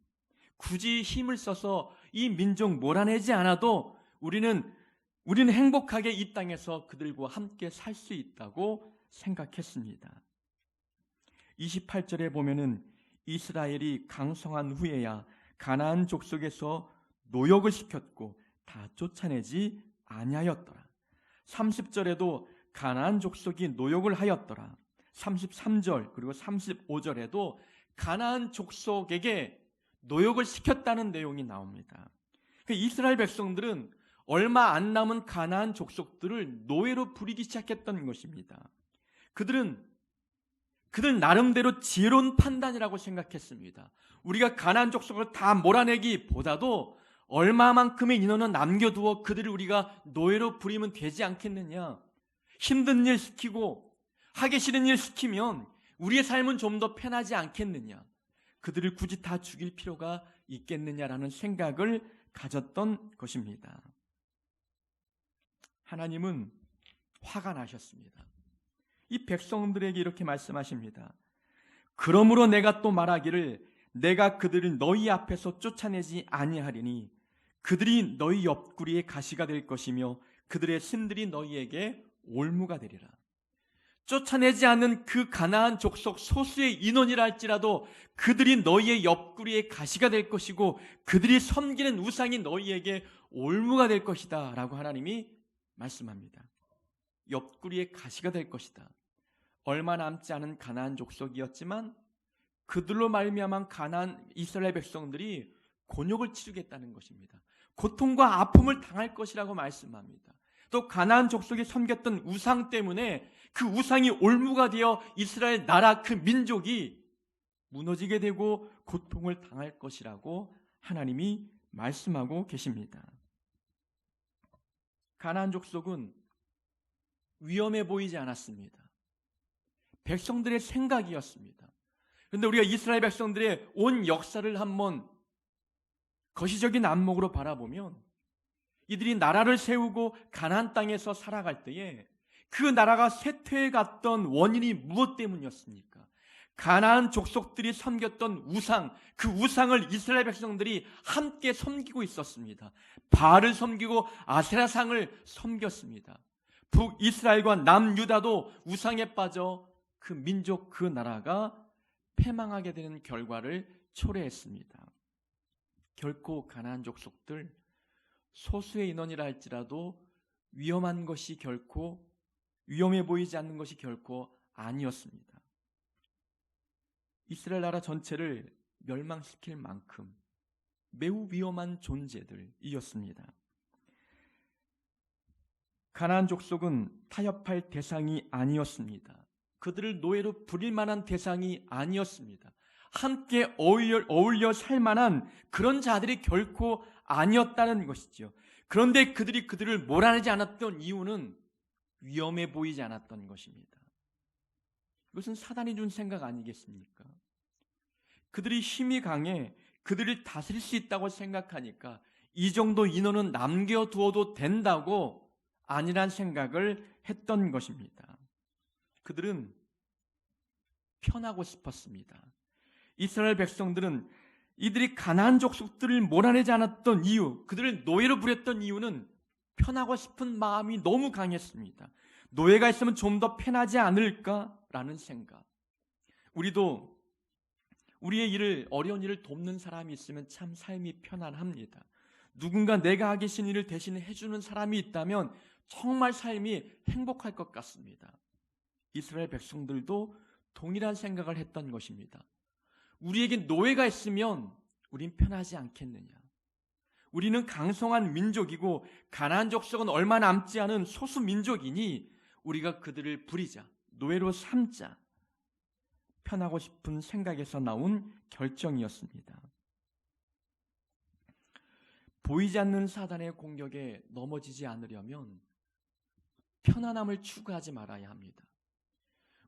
A: 굳이 힘을 써서 이 민족 몰아내지 않아도 우리는 행복하게 이 땅에서 그들과 함께 살 수 있다고 생각했습니다. 28절에 보면은 이스라엘이 강성한 후에야 가나안 족속에서 노역을 시켰고 다 쫓아내지 아니하였더라. 30절에도 가나안 족속이 노역을 하였더라. 33절 그리고 35절에도 가나안 족속에게 노역을 시켰다는 내용이 나옵니다. 이스라엘 백성들은 얼마 안 남은 가나안 족속들을 노예로 부리기 시작했던 것입니다. 그들 나름대로 지혜로운 판단이라고 생각했습니다. 우리가 가나안 족속을 다 몰아내기보다도 얼마만큼의 인원은 남겨두어 그들을 우리가 노예로 부리면 되지 않겠느냐. 힘든 일 시키고 하기 싫은 일 시키면 우리의 삶은 좀 더 편하지 않겠느냐. 그들을 굳이 다 죽일 필요가 있겠느냐라는 생각을 가졌던 것입니다. 하나님은 화가 나셨습니다. 이 백성들에게 이렇게 말씀하십니다. 그러므로 내가 또 말하기를 내가 그들을 너희 앞에서 쫓아내지 아니하리니 그들이 너희 옆구리에 가시가 될 것이며 그들의 신들이 너희에게 올무가 되리라. 쫓아내지 않는 그 가나안 족속 소수의 인원이라 할지라도 그들이 너희의 옆구리에 가시가 될 것이고 그들이 섬기는 우상이 너희에게 올무가 될 것이다 라고 하나님이 말씀합니다. 옆구리에 가시가 될 것이다. 얼마 남지 않은 가나안 족속이었지만 그들로 말미암아 가나안 이스라엘 백성들이 곤욕을 치르겠다는 것입니다. 고통과 아픔을 당할 것이라고 말씀합니다. 또 가나안 족속이 섬겼던 우상 때문에 그 우상이 올무가 되어 이스라엘 나라 그 민족이 무너지게 되고 고통을 당할 것이라고 하나님이 말씀하고 계십니다. 가나안 족속은 위험해 보이지 않았습니다. 백성들의 생각이었습니다. 그런데 우리가 이스라엘 백성들의 온 역사를 한번 거시적인 안목으로 바라보면 이들이 나라를 세우고 가나안 땅에서 살아갈 때에 그 나라가 쇠퇴해 갔던 원인이 무엇 때문이었습니까? 가나안 족속들이 섬겼던 우상, 그 우상을 이스라엘 백성들이 함께 섬기고 있었습니다. 바알을 섬기고 아세라상을 섬겼습니다. 북이스라엘과 남유다도 우상에 빠져 그 민족, 그 나라가 패망하게 되는 결과를 초래했습니다. 결코 가나안 족속들 소수의 인원이라 할지라도 위험해 보이지 않는 것이 결코 아니었습니다. 이스라엘 나라 전체를 멸망시킬 만큼 매우 위험한 존재들이었습니다. 가나안 족속은 타협할 대상이 아니었습니다. 그들을 노예로 부릴 만한 대상이 아니었습니다. 함께 어울려 살 만한 그런 자들이 결코 아니었다는 것이지요. 그런데 그들을 몰아내지 않았던 이유는 위험해 보이지 않았던 것입니다. 이것은 사단이 준 생각 아니겠습니까? 그들이 힘이 강해 그들을 다스릴 수 있다고 생각하니까 이 정도 인원은 남겨두어도 된다고 아니란 생각을 했던 것입니다. 그들은 편하고 싶었습니다. 이스라엘 백성들은 이들이 가나안 족속들을 몰아내지 않았던 이유, 그들을 노예로 부렸던 이유는 편하고 싶은 마음이 너무 강했습니다. 노예가 있으면 좀 더 편하지 않을까라는 생각. 우리도 우리의 어려운 일을 돕는 사람이 있으면 참 삶이 편안합니다. 누군가 내가 하기 싫은 일을 대신 해주는 사람이 있다면 정말 삶이 행복할 것 같습니다. 이스라엘 백성들도 동일한 생각을 했던 것입니다. 우리에게 노예가 있으면 우린 편하지 않겠느냐. 우리는 강성한 민족이고 가나안 족속은 얼마 남지 않은 소수 민족이니 우리가 그들을 부리자, 노예로 삼자. 편하고 싶은 생각에서 나온 결정이었습니다. 보이지 않는 사단의 공격에 넘어지지 않으려면 편안함을 추구하지 말아야 합니다.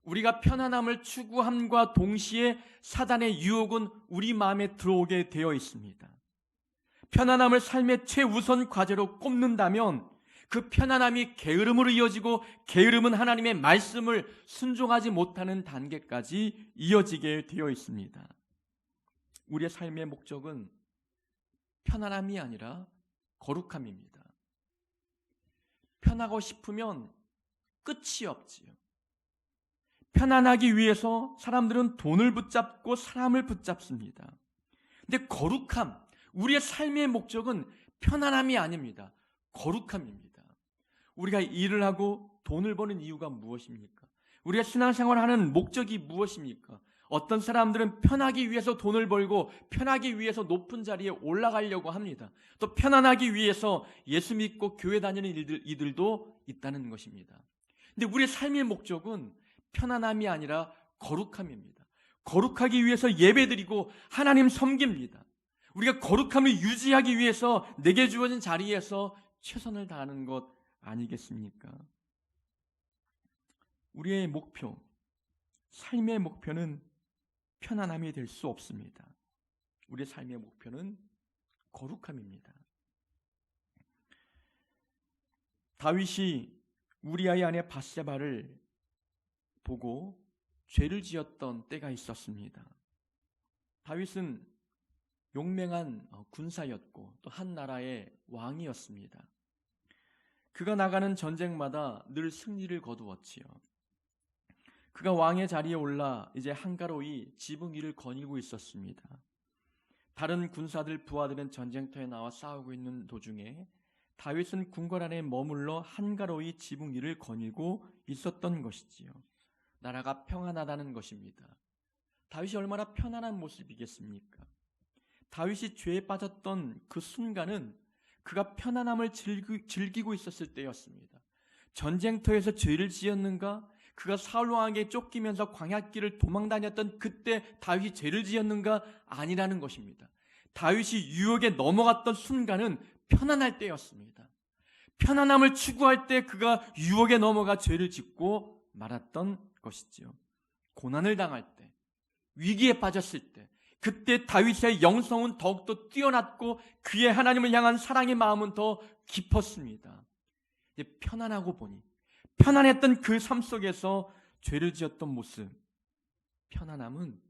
A: 우리가 편안함을 추구함과 동시에 사단의 유혹은 우리 마음에 들어오게 되어 있습니다. 편안함을 삶의 최우선 과제로 꼽는다면 그 편안함이 게으름으로 이어지고 게으름은 하나님의 말씀을 순종하지 못하는 단계까지 이어지게 되어 있습니다. 우리의 삶의 목적은 편안함이 아니라 거룩함입니다. 편하고 싶으면 끝이 없지요. 편안하기 위해서 사람들은 돈을 붙잡고 사람을 붙잡습니다. 근데 거룩함, 우리의 삶의 목적은 편안함이 아닙니다. 거룩함입니다. 우리가 일을 하고 돈을 버는 이유가 무엇입니까? 우리가 신앙생활을 하는 목적이 무엇입니까? 어떤 사람들은 편하기 위해서 돈을 벌고 편하기 위해서 높은 자리에 올라가려고 합니다. 또 편안하기 위해서 예수 믿고 교회 다니는 이들도 있다는 것입니다. 근데 우리의 삶의 목적은 편안함이 아니라 거룩함입니다. 거룩하기 위해서 예배드리고 하나님 섬깁니다. 우리가 거룩함을 유지하기 위해서 내게 주어진 자리에서 최선을 다하는 것 아니겠습니까? 우리의 목표, 삶의 목표는 편안함이 될 수 없습니다. 우리의 삶의 목표는 거룩함입니다. 다윗이 우리아의 아내 밧세바를 보고 죄를 지었던 때가 있었습니다. 다윗은 용맹한 군사였고 또 한 나라의 왕이었습니다. 그가 나가는 전쟁마다 늘 승리를 거두었지요. 그가 왕의 자리에 올라 이제 한가로이 지붕 위를 거닐고 있었습니다. 다른 군사들 부하들은 전쟁터에 나와 싸우고 있는 도중에 다윗은 궁궐 안에 머물러 한가로이 지붕 위를 거닐고 있었던 것이지요. 나라가 평안하다는 것입니다. 다윗이 얼마나 편안한 모습이겠습니까? 다윗이 죄에 빠졌던 그 순간은 그가 편안함을 즐기고 있었을 때였습니다. 전쟁터에서 죄를 지었는가? 그가 사울 왕에게 쫓기면서 광야길을 도망다녔던 그때 다윗이 죄를 지었는가? 아니라는 것입니다. 다윗이 유혹에 넘어갔던 순간은 편안할 때였습니다. 편안함을 추구할 때 그가 유혹에 넘어가 죄를 짓고 말았던 것이지요. 고난을 당할 때, 위기에 빠졌을 때, 그때 다윗의 영성은 더욱더 뛰어났고 그의 하나님을 향한 사랑의 마음은 더 깊었습니다. 이제 편안하고 보니, 편안했던 그 삶 속에서 죄를 지었던 모습, 편안함은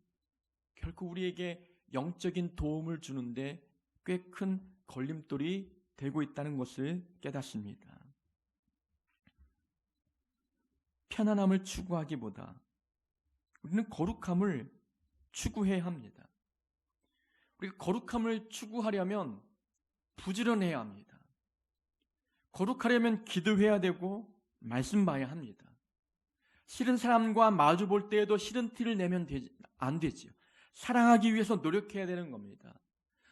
A: 결코 우리에게 영적인 도움을 주는데 꽤 큰 걸림돌이 되고 있다는 것을 깨닫습니다. 편안함을 추구하기보다 우리는 거룩함을 추구해야 합니다. 우리가 거룩함을 추구하려면 부지런해야 합니다. 거룩하려면 기도해야 되고 말씀 봐야 합니다. 싫은 사람과 마주 볼 때에도 싫은 티를 내면 안 되지요. 사랑하기 위해서 노력해야 되는 겁니다.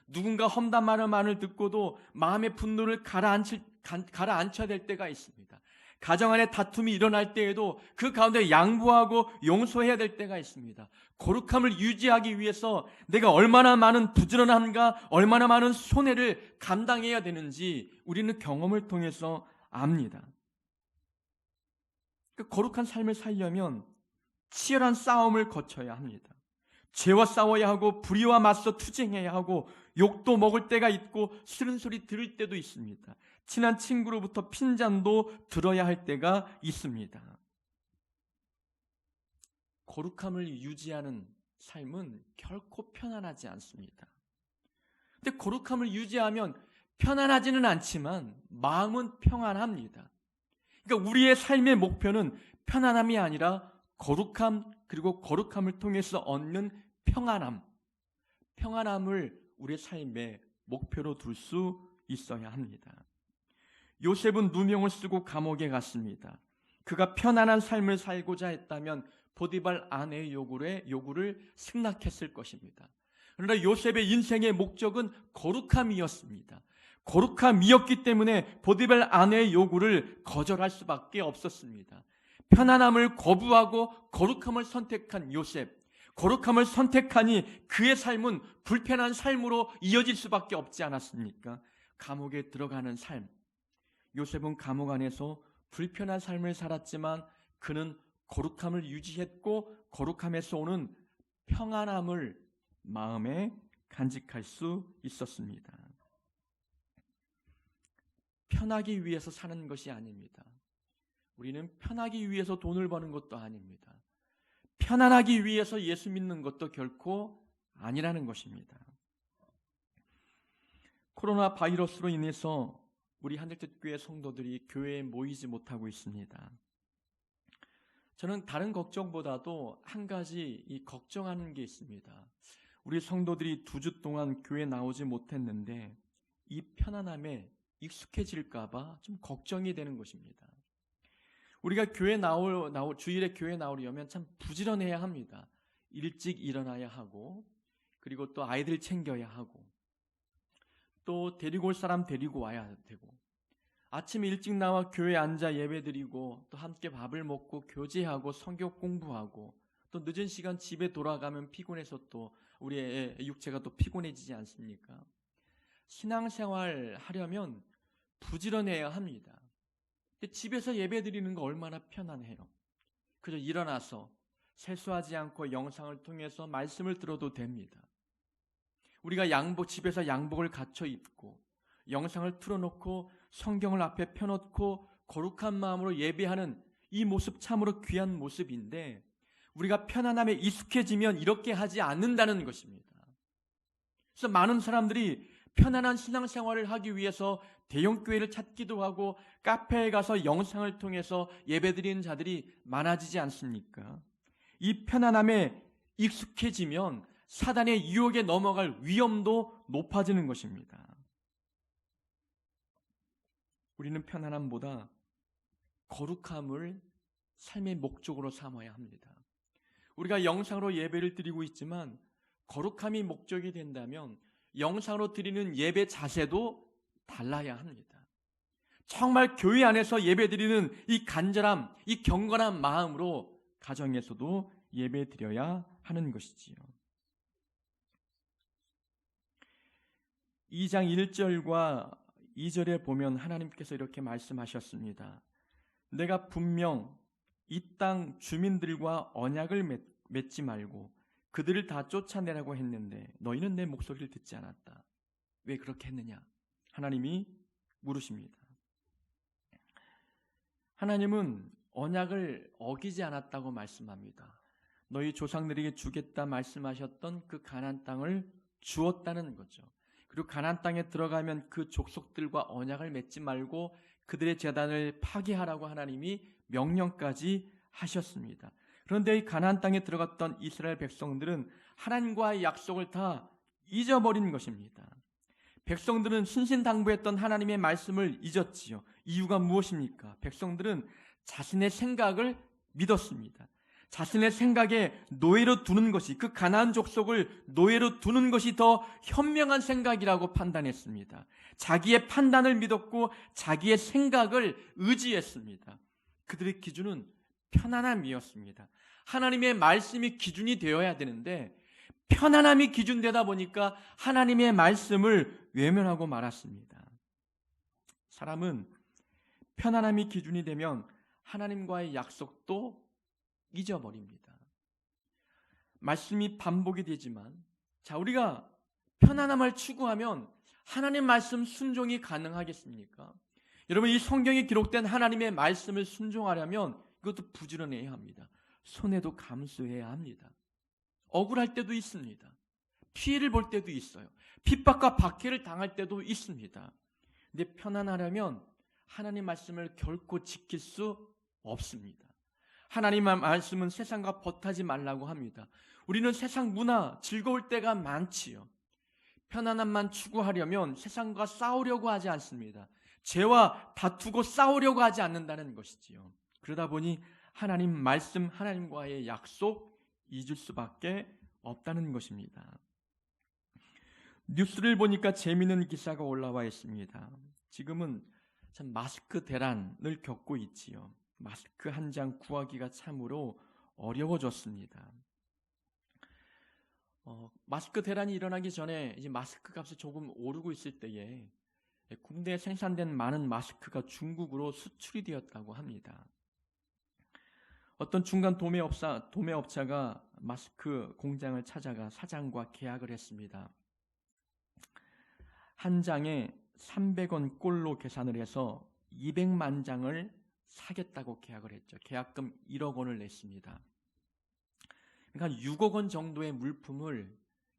A: 누군가 험담 말을 듣고도 마음의 분노를 가라앉혀야 될 때가 있습니다. 가정 안에 다툼이 일어날 때에도 그 가운데 양보하고 용서해야 될 때가 있습니다. 거룩함을 유지하기 위해서 내가 얼마나 많은 부지런함과 얼마나 많은 손해를 감당해야 되는지 우리는 경험을 통해서 압니다. 그 거룩한 삶을 살려면 치열한 싸움을 거쳐야 합니다. 죄와 싸워야 하고 불의와 맞서 투쟁해야 하고 욕도 먹을 때가 있고 싫은 소리 들을 때도 있습니다. 친한 친구로부터 핀잔도 들어야 할 때가 있습니다. 거룩함을 유지하는 삶은 결코 편안하지 않습니다. 근데 거룩함을 유지하면 편안하지는 않지만 마음은 평안합니다. 그러니까 우리의 삶의 목표는 편안함이 아니라 거룩함, 그리고 거룩함을 통해서 얻는 평안함을 우리의 삶의 목표로 둘 수 있어야 합니다. 요셉은 누명을 쓰고 감옥에 갔습니다. 그가 편안한 삶을 살고자 했다면 보디발 아내의 요구를 승낙했을 것입니다. 그러나 요셉의 인생의 목적은 거룩함이었습니다. 거룩함이었기 때문에 보디발 아내의 요구를 거절할 수밖에 없었습니다. 편안함을 거부하고 거룩함을 선택한 요셉, 거룩함을 선택하니 그의 삶은 불편한 삶으로 이어질 수밖에 없지 않았습니까? 감옥에 들어가는 삶, 요셉은 감옥 안에서 불편한 삶을 살았지만 그는 거룩함을 유지했고 거룩함에서 오는 평안함을 마음에 간직할 수 있었습니다. 편하기 위해서 사는 것이 아닙니다. 우리는 편하기 위해서 돈을 버는 것도 아닙니다. 편안하기 위해서 예수 믿는 것도 결코 아니라는 것입니다. 코로나 바이러스로 인해서 우리 하늘뜻교회 성도들이 교회에 모이지 못하고 있습니다. 저는 다른 걱정보다도 한 가지 걱정하는 게 있습니다. 우리 성도들이 2주 동안 교회에 나오지 못했는데 이 편안함에 익숙해질까 봐 좀 걱정이 되는 것입니다. 우리가 주일에 교회 나오려면 참 부지런해야 합니다. 일찍 일어나야 하고, 그리고 또 아이들 챙겨야 하고, 또 데리고 올 사람 데리고 와야 되고, 아침에 일찍 나와 교회에 앉아 예배드리고, 또 함께 밥을 먹고 교제하고 성경 공부하고, 또 늦은 시간 집에 돌아가면 피곤해서 또 우리의 육체가 또 피곤해지지 않습니까? 신앙생활 하려면 부지런해야 합니다. 근데 집에서 예배드리는 거 얼마나 편안해요. 그저 일어나서 세수하지 않고 영상을 통해서 말씀을 들어도 됩니다. 우리가 집에서 양복을 갖춰 입고 영상을 틀어놓고 성경을 앞에 펴놓고 거룩한 마음으로 예배하는 이 모습 참으로 귀한 모습인데 우리가 편안함에 익숙해지면 이렇게 하지 않는다는 것입니다. 그래서 많은 사람들이 편안한 신앙생활을 하기 위해서 대형교회를 찾기도 하고 카페에 가서 영상을 통해서 예배드리는 자들이 많아지지 않습니까? 이 편안함에 익숙해지면 사단의 유혹에 넘어갈 위험도 높아지는 것입니다. 우리는 편안함보다 거룩함을 삶의 목적으로 삼아야 합니다. 우리가 영상으로 예배를 드리고 있지만 거룩함이 목적이 된다면 영상으로 드리는 예배 자세도 달라야 합니다. 정말 교회 안에서 예배드리는 이 간절함, 이 경건한 마음으로 가정에서도 예배드려야 하는 것이지요. 2장 1절과 2절에 보면 하나님께서 이렇게 말씀하셨습니다. 내가 분명 이 땅 주민들과 언약을 맺지 말고 그들을 다 쫓아내라고 했는데 너희는 내 목소리를 듣지 않았다. 왜 그렇게 했느냐? 하나님이 물으십니다. 하나님은 언약을 어기지 않았다고 말씀합니다. 너희 조상들에게 주겠다 말씀하셨던 그 가나안 땅을 주었다는 거죠. 그리고 가나안 땅에 들어가면 그 족속들과 언약을 맺지 말고 그들의 제단을 파괴하라고 하나님이 명령까지 하셨습니다. 그런데 이 가나안 땅에 들어갔던 이스라엘 백성들은 하나님과의 약속을 다 잊어버린 것입니다. 백성들은 신신당부했던 하나님의 말씀을 잊었지요. 이유가 무엇입니까? 백성들은 자신의 생각을 믿었습니다. 자신의 생각에 노예로 두는 것이, 그 가나안 족속을 노예로 두는 것이 더 현명한 생각이라고 판단했습니다. 자기의 판단을 믿었고 자기의 생각을 의지했습니다. 그들의 기준은 편안함이었습니다. 하나님의 말씀이 기준이 되어야 되는데 편안함이 기준되다 보니까 하나님의 말씀을 외면하고 말았습니다. 사람은 편안함이 기준이 되면 하나님과의 약속도 잊어버립니다. 말씀이 반복이 되지만, 우리가 편안함을 추구하면 하나님 말씀 순종이 가능하겠습니까? 여러분, 이 성경에 기록된 하나님의 말씀을 순종하려면 이것도 부지런해야 합니다. 손해도 감수해야 합니다. 억울할 때도 있습니다. 피해를 볼 때도 있어요. 핍박과 박해를 당할 때도 있습니다. 근데 편안하려면 하나님 말씀을 결코 지킬 수 없습니다. 하나님의 말씀은 세상과 벗하지 말라고 합니다. 우리는 세상 문화, 즐거울 때가 많지요. 편안함만 추구하려면 세상과 싸우려고 하지 않습니다. 죄와 다투고 싸우려고 하지 않는다는 것이지요. 그러다 보니 하나님 말씀, 하나님과의 약속 잊을 수밖에 없다는 것입니다. 뉴스를 보니까 재미있는 기사가 올라와 있습니다. 지금은 참 마스크 대란을 겪고 있지요. 마스크 한 장 구하기가 참으로 어려워졌습니다. 마스크 대란이 일어나기 전에 이제 마스크 값이 조금 오르고 있을 때에 국내에 생산된 많은 마스크가 중국으로 수출이 되었다고 합니다. 어떤 중간 도매업자가 마스크 공장을 찾아가 사장과 계약을 했습니다. 한 장에 300원 꼴로 계산을 해서 200만 장을 사겠다고 계약을 했죠. 계약금 1억 원을 냈습니다. 그러니까 6억 원 정도의 물품을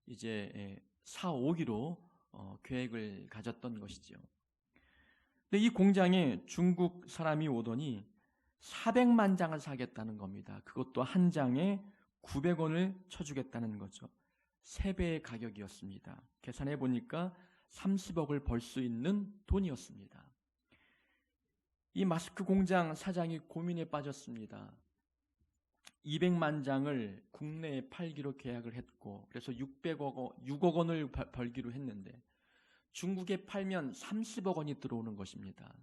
A: 이제 사오기로 계획을 가졌던 것이죠. 근데 이 공장에 중국 사람이 오더니 400만 장을 사겠다는 겁니다. 그것도 한 장에 900원을 쳐주겠다는 거죠. 3배의 가격이었습니다. 계산해 보니까 30억을 벌 수 있는 돈이었습니다. 이 마스크 공장 사장이 고민에 빠졌습니다. 200만 장을 국내에 팔기로 계약을 했고, 그래서 6억 원을 벌기로 했는데 중국에 팔면 30억 원이 들어오는 것입니다.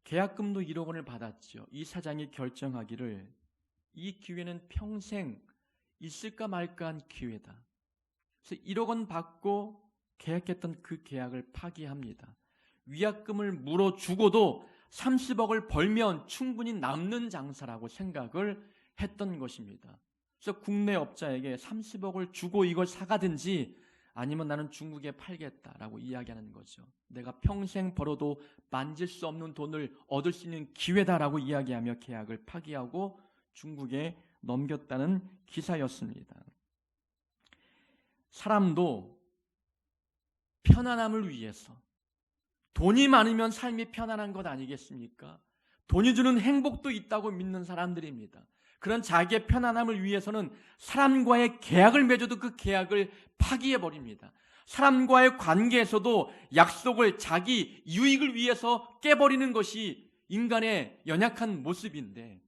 A: 계약금도 1억 원을 받았죠. 이 사장이 결정하기를 이 기회는 평생 있을까 말까 한 기회다. 그래서 1억 원 받고 계약했던 그 계약을 파기합니다. 위약금을 물어주고도 30억을 벌면 충분히 남는 장사라고 생각을 했던 것입니다. 그래서 국내 업자에게 30억을 주고 이걸 사가든지 아니면 나는 중국에 팔겠다라고 이야기하는 거죠. 내가 평생 벌어도 만질 수 없는 돈을 얻을 수 있는 기회다라고 이야기하며 계약을 파기하고 중국에 넘겼다는 기사였습니다. 사람도 편안함을 위해서, 돈이 많으면 삶이 편안한 것 아니겠습니까? 돈이 주는 행복도 있다고 믿는 사람들입니다. 그런 자기의 편안함을 위해서는 사람과의 계약을 맺어도 그 계약을 파기해버립니다. 사람과의 관계에서도 약속을 자기 유익을 위해서 깨버리는 것이 인간의 연약한 모습인데,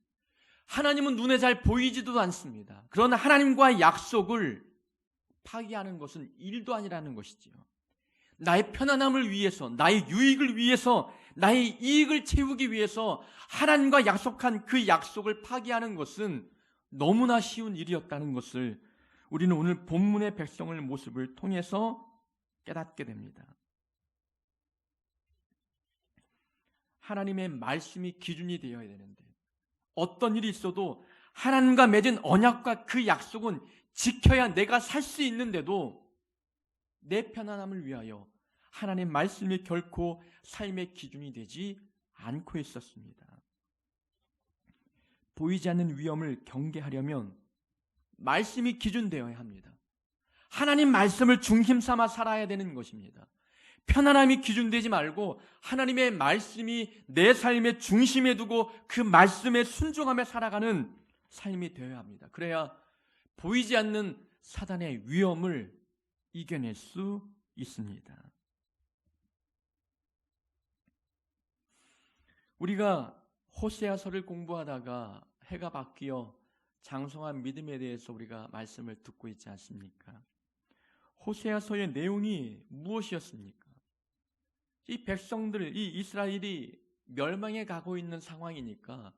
A: 하나님은 눈에 잘 보이지도 않습니다. 그러나 하나님과의 약속을 파기하는 것은 일도 아니라는 것이지요. 나의 편안함을 위해서, 나의 유익을 위해서, 나의 이익을 채우기 위해서 하나님과 약속한 그 약속을 파기하는 것은 너무나 쉬운 일이었다는 것을 우리는 오늘 본문의 백성의 모습을 통해서 깨닫게 됩니다. 하나님의 말씀이 기준이 되어야 되는데 어떤 일이 있어도 하나님과 맺은 언약과 그 약속은 지켜야 내가 살 수 있는데도 내 편안함을 위하여 하나님의 말씀이 결코 삶의 기준이 되지 않고 있었습니다. 보이지 않는 위험을 경계하려면 말씀이 기준되어야 합니다. 하나님 말씀을 중심 삼아 살아야 되는 것입니다. 편안함이 기준되지 말고 하나님의 말씀이 내 삶의 중심에 두고 그 말씀에 순종하며 살아가는 삶이 되어야 합니다. 그래야 보이지 않는 사단의 위험을 이겨낼 수 있습니다. 우리가 호세아서를 공부하다가 해가 바뀌어 장성한 믿음에 대해서 우리가 말씀을 듣고 있지 않습니까? 호세아서의 내용이 무엇이었습니까? 이 백성들, 이 이스라엘이 멸망해 가고 있는 상황이니까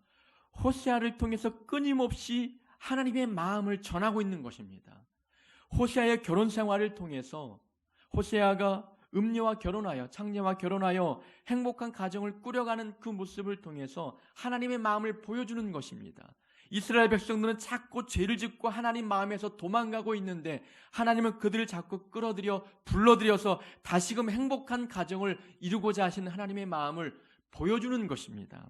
A: 호세아를 통해서 끊임없이 하나님의 마음을 전하고 있는 것입니다. 호세아의 결혼 생활을 통해서 호세아가 음녀와 결혼하여 창녀와 결혼하여 행복한 가정을 꾸려가는 그 모습을 통해서 하나님의 마음을 보여주는 것입니다. 이스라엘 백성들은 자꾸 죄를 짓고 하나님 마음에서 도망가고 있는데 하나님은 그들을 자꾸 끌어들여 불러들여서 다시금 행복한 가정을 이루고자 하시는 하나님의 마음을 보여주는 것입니다.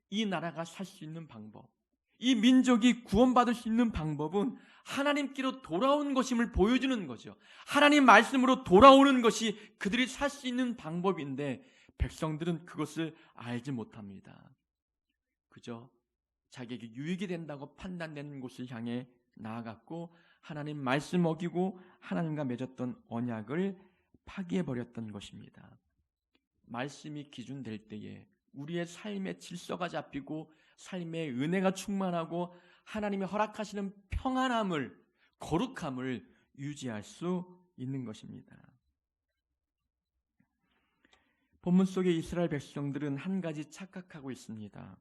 A: 이 나라가 살 수 있는 방법, 이 민족이 구원받을 수 있는 방법은 하나님께로 돌아온 것임을 보여주는 거죠. 하나님 말씀으로 돌아오는 것이 그들이 살 수 있는 방법인데 백성들은 그것을 알지 못합니다. 그저 자기에게 유익이 된다고 판단되는 곳을 향해 나아갔고 하나님 말씀 어기고 하나님과 맺었던 언약을 파기해버렸던 것입니다. 말씀이 기준될 때에 우리의 삶의 질서가 잡히고 삶의 은혜가 충만하고 하나님이 허락하시는 평안함을, 거룩함을 유지할 수 있는 것입니다. 본문 속의 이스라엘 백성들은 한 가지 착각하고 있습니다.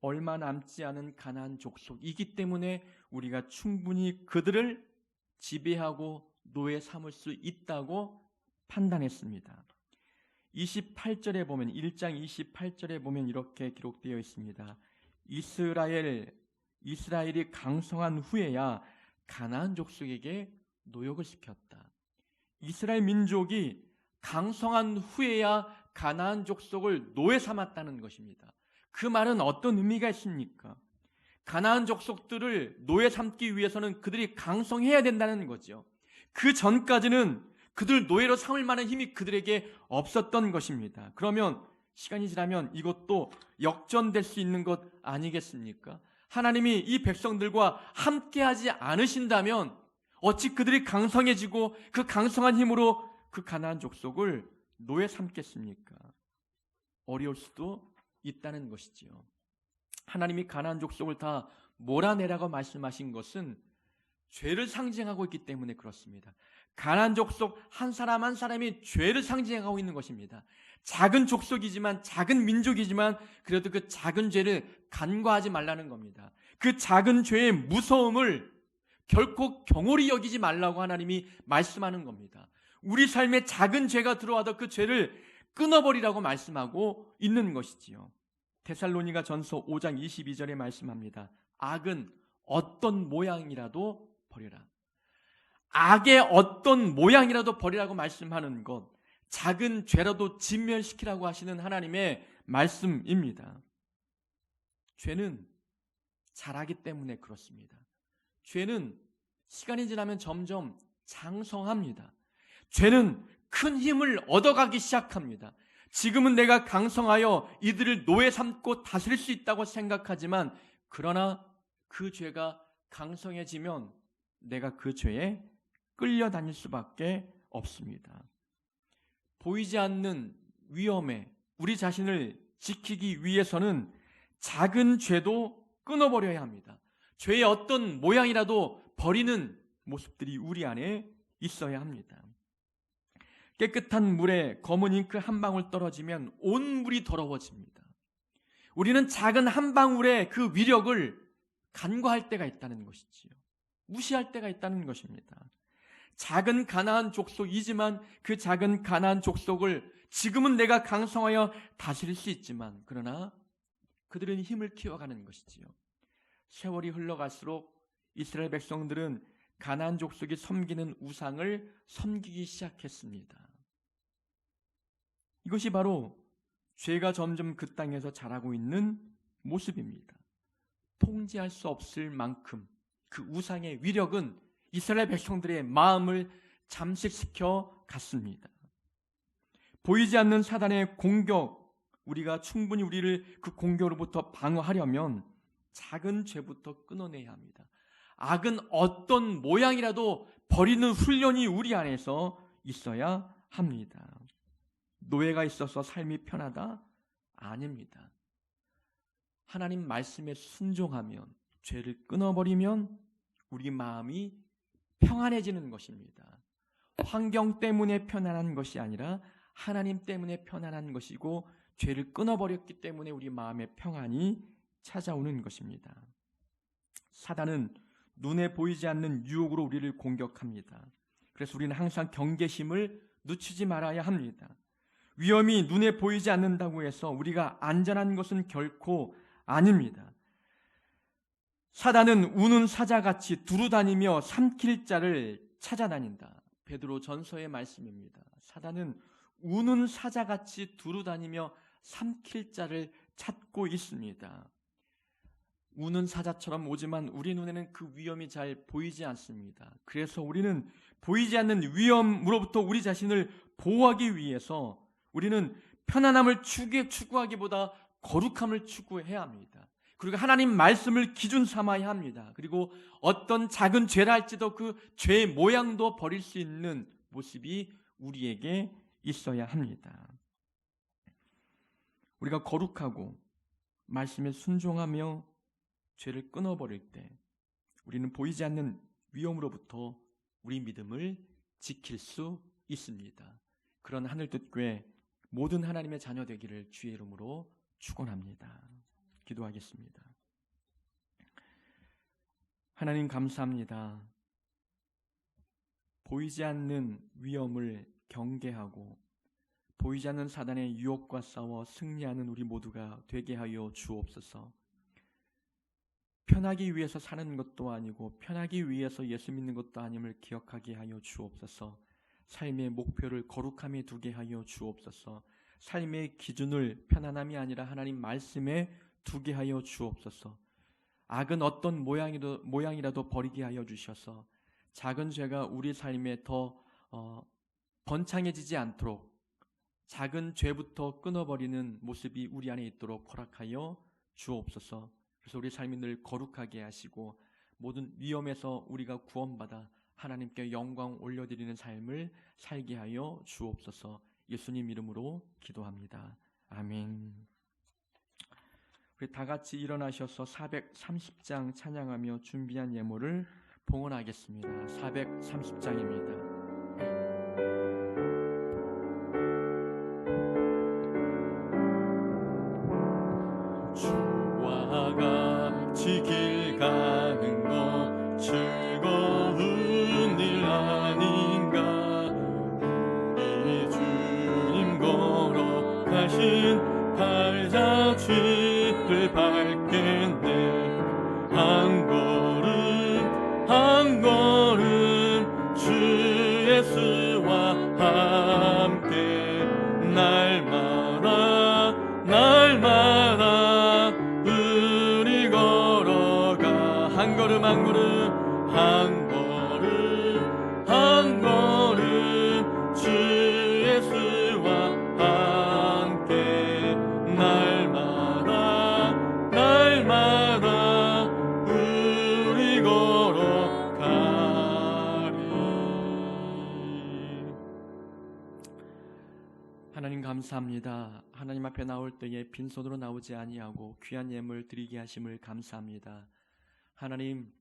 A: 얼마 남지 않은 가나안 족속이기 때문에 우리가 충분히 그들을 지배하고 노예 삼을 수 있다고 판단했습니다. 28절에 보면 1장 28절에 보면 이렇게 기록되어 있습니다. 이스라엘이 강성한 후에야 가나안 족속에게 노역을 시켰다. 이스라엘 민족이 강성한 후에야 가나안 족속을 노예 삼았다는 것입니다. 그 말은 어떤 의미가 있습니까? 가나안 족속들을 노예 삼기 위해서는 그들이 강성해야 된다는 거죠. 그 전까지는 그들 노예로 삼을 만한 힘이 그들에게 없었던 것입니다. 그러면 시간이 지나면 이것도 역전될 수 있는 것 아니겠습니까? 하나님이 이 백성들과 함께하지 않으신다면 어찌 그들이 강성해지고 그 강성한 힘으로 그 가나안 족속을 노예 삼겠습니까? 어려울 수도 있다는 것이지요. 하나님이 가나안 족속을 다 몰아내라고 말씀하신 것은 죄를 상징하고 있기 때문에 그렇습니다. 가나안 족속 한 사람 한 사람이 죄를 상징하고 있는 것입니다. 작은 족속이지만 작은 민족이지만 그래도 그 작은 죄를 간과하지 말라는 겁니다. 그 작은 죄의 무서움을 결코 경홀히 여기지 말라고 하나님이 말씀하는 겁니다. 우리 삶에 작은 죄가 들어와도 그 죄를 끊어버리라고 말씀하고 있는 것이지요. 데살로니가 전서 5장 22절에 말씀합니다. 악은 어떤 모양이라도 버려라. 악의 어떤 모양이라도 버리라고 말씀하는 것, 작은 죄라도 진멸시키라고 하시는 하나님의 말씀입니다. 죄는 자라기 때문에 그렇습니다. 죄는 시간이 지나면 점점 장성합니다. 죄는 큰 힘을 얻어가기 시작합니다. 지금은 내가 강성하여 이들을 노예 삼고 다스릴 수 있다고 생각하지만 그러나 그 죄가 강성해지면 내가 그 죄에 끌려다닐 수밖에 없습니다. 보이지 않는 위험에 우리 자신을 지키기 위해서는 작은 죄도 끊어버려야 합니다. 죄의 어떤 모양이라도 버리는 모습들이 우리 안에 있어야 합니다. 깨끗한 물에 검은 잉크 한 방울 떨어지면 온 물이 더러워집니다. 우리는 작은 한 방울의 그 위력을 간과할 때가 있다는 것이지요. 무시할 때가 있다는 것입니다. 작은 가나안 족속이지만 그 작은 가나안 족속을 지금은 내가 강성하여 다스릴 수 있지만 그러나 그들은 힘을 키워가는 것이지요. 세월이 흘러갈수록 이스라엘 백성들은 가나안 족속이 섬기는 우상을 섬기기 시작했습니다. 이것이 바로 죄가 점점 그 땅에서 자라고 있는 모습입니다. 통제할 수 없을 만큼 그 우상의 위력은 이스라엘 백성들의 마음을 잠식시켜 갔습니다. 보이지 않는 사단의 공격, 우리가 충분히 우리를 그 공격으로부터 방어하려면 작은 죄부터 끊어내야 합니다. 악은 어떤 모양이라도 버리는 훈련이 우리 안에서 있어야 합니다. 노예가 있어서 삶이 편하다? 아닙니다. 하나님 말씀에 순종하면, 죄를 끊어버리면 우리 마음이 평안해지는 것입니다. 환경 때문에 편안한 것이 아니라 하나님 때문에 편안한 것이고, 죄를 끊어버렸기 때문에 우리 마음의 평안이 찾아오는 것입니다. 사단은 눈에 보이지 않는 유혹으로 우리를 공격합니다. 그래서 우리는 항상 경계심을 늦추지 말아야 합니다. 위험이 눈에 보이지 않는다고 해서 우리가 안전한 것은 결코 아닙니다. 사단은 우는 사자같이 두루다니며 삼킬 자를 찾아다닌다. 베드로 전서의 말씀입니다. 사단은 우는 사자같이 두루다니며 삼킬 자를 찾고 있습니다. 우는 사자처럼 오지만 우리 눈에는 그 위험이 잘 보이지 않습니다. 그래서 우리는 보이지 않는 위험으로부터 우리 자신을 보호하기 위해서 우리는 편안함을 추구하기보다 거룩함을 추구해야 합니다. 그리고 하나님 말씀을 기준 삼아야 합니다. 그리고 어떤 작은 죄라 할지도 그 죄의 모양도 버릴 수 있는 모습이 우리에게 있어야 합니다. 우리가 거룩하고 말씀에 순종하며 죄를 끊어버릴 때 우리는 보이지 않는 위험으로부터 우리 믿음을 지킬 수 있습니다. 그런 하늘뜻교회 모든 하나님의 자녀 되기를 주의 이름으로 축원합니다. 기도하겠습니다. 하나님 감사합니다. 보이지 않는 위험을 경계하고 보이지 않는 사단의 유혹과 싸워 승리하는 우리 모두가 되게 하여 주옵소서. 편하기 위해서 사는 것도 아니고 편하기 위해서 예수 믿는 것도 아님을 기억하게 하여 주옵소서. 삶의 목표를 거룩함에 두게 하여 주옵소서. 삶의 기준을 편안함이 아니라 하나님 말씀에 두게 하여 주옵소서. 악은 어떤 모양이라도 버리게 하여 주셔서 작은 죄가 우리 삶에 더 번창해지지 않도록 작은 죄부터 끊어버리는 모습이 우리 안에 있도록 허락하여 주옵소서. 그래서 우리 삶이 늘 거룩하게 하시고 모든 위험에서 우리가 구원받아 하나님께 영광 올려드리는 삶을 살게 하여 주옵소서. 예수님 이름으로 기도합니다. 아멘. 우리 다 같이 일어나셔서 430장 찬양하며 준비한 예물을 봉헌하겠습니다. 430장입니다. 주와 같이 길 가는 것 즐거운 일 아닌가. 우리 주님 걸어가신 발자취를 밟겠네. 한 걸음 한 걸음 주 예수와 함께 날마다 날마다 우리 걸어가. 한 걸음 한 걸음 한 걸음 한 걸음 주 예수와 함께 날마다 날마다 우리 걸어가리. 하나님 감사합니다. 하나님 앞에 나올 때에 빈손으로 나오지 아니하고 귀한 예물 드리게 하심을 감사합니다. 하나님,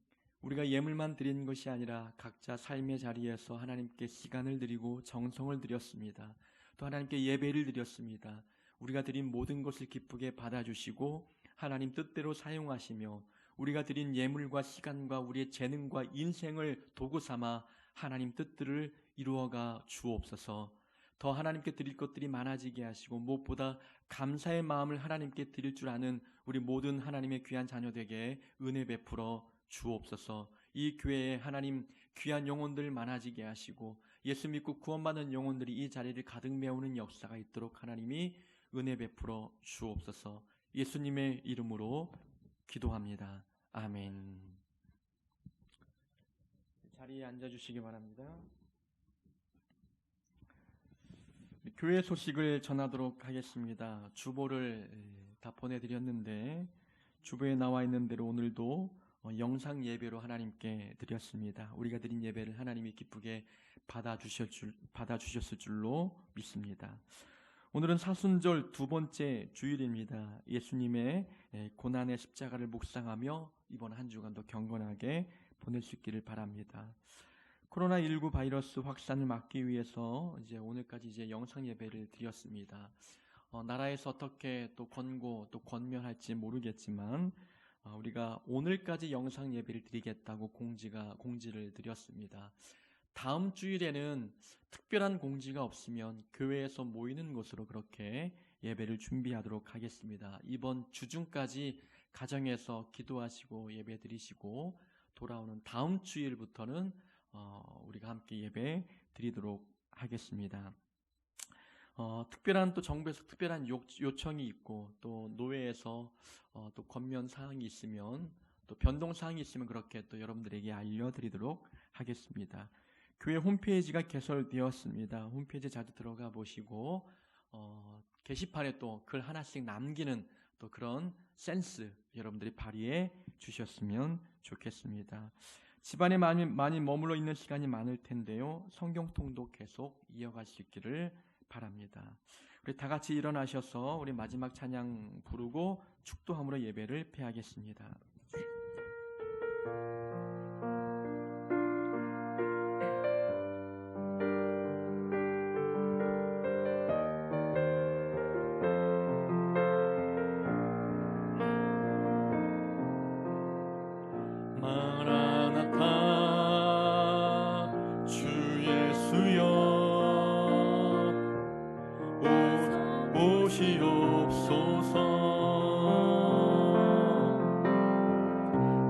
A: 우리가 예물만 드린 것이 아니라 각자 삶의 자리에서 하나님께 시간을 드리고 정성을 드렸습니다. 또 하나님께 예배를 드렸습니다. 우리가 드린 모든 것을 기쁘게 받아주시고 하나님 뜻대로 사용하시며 우리가 드린 예물과 시간과 우리의 재능과 인생을 도구 삼아 하나님 뜻들을 이루어가 주옵소서. 더 하나님께 드릴 것들이 많아지게 하시고 무엇보다 감사의 마음을 하나님께 드릴 줄 아는 우리 모든 하나님의 귀한 자녀되게 은혜 베풀어 주옵소서. 이 교회에 하나님 귀한 영혼들 많아지게 하시고 예수 믿고 구원받는 영혼들이 이 자리를 가득 메우는 역사가 있도록 하나님이 은혜 베풀어 주옵소서. 예수님의 이름으로 기도합니다. 아멘. 자리에 앉아주시기 바랍니다. 교회 소식을 전하도록 하겠습니다. 주보를 다 보내드렸는데 주보에 나와 있는 대로 오늘도 영상 예배로 하나님께 드렸습니다. 우리가 드린 예배를 하나님이 기쁘게 받아주셨을 줄로 믿습니다. 오늘은 사순절 두 번째 주일입니다. 예수님의 고난의 십자가를 묵상하며 이번 한 주간도 경건하게 보낼 수 있기를 바랍니다. 코로나19 바이러스 확산을 막기 위해서 오늘까지 영상 예배를 드렸습니다. 나라에서 어떻게 또 권고 또 권면할지 모르겠지만 우리가 오늘까지 영상 예배를 드리겠다고 공지를 드렸습니다. 다음 주일에는 특별한 공지가 없으면 교회에서 모이는 곳으로 그렇게 예배를 준비하도록 하겠습니다. 이번 주중까지 가정에서 기도하시고 예배 드리시고 돌아오는 다음 주일부터는 우리가 함께 예배 드리도록 하겠습니다. 특별한 또 정부에서 특별한 요청이 있고 또 노회에서 또 권면 사항이 있으면 또 변동 사항이 있으면 그렇게 또 여러분들에게 알려드리도록 하겠습니다. 교회 홈페이지가 개설되었습니다. 홈페이지 자주 들어가 보시고 게시판에 또 글 하나씩 남기는 또 그런 센스 여러분들이 발휘해 주셨으면 좋겠습니다. 집안에 많이 머물러 있는 시간이 많을 텐데요. 성경통도 계속 이어갈 수 있기를 바랍니다. 우리 다 같이 일어나셔서 우리 마지막 찬양 부르고 축도함으로 예배를 폐하겠습니다.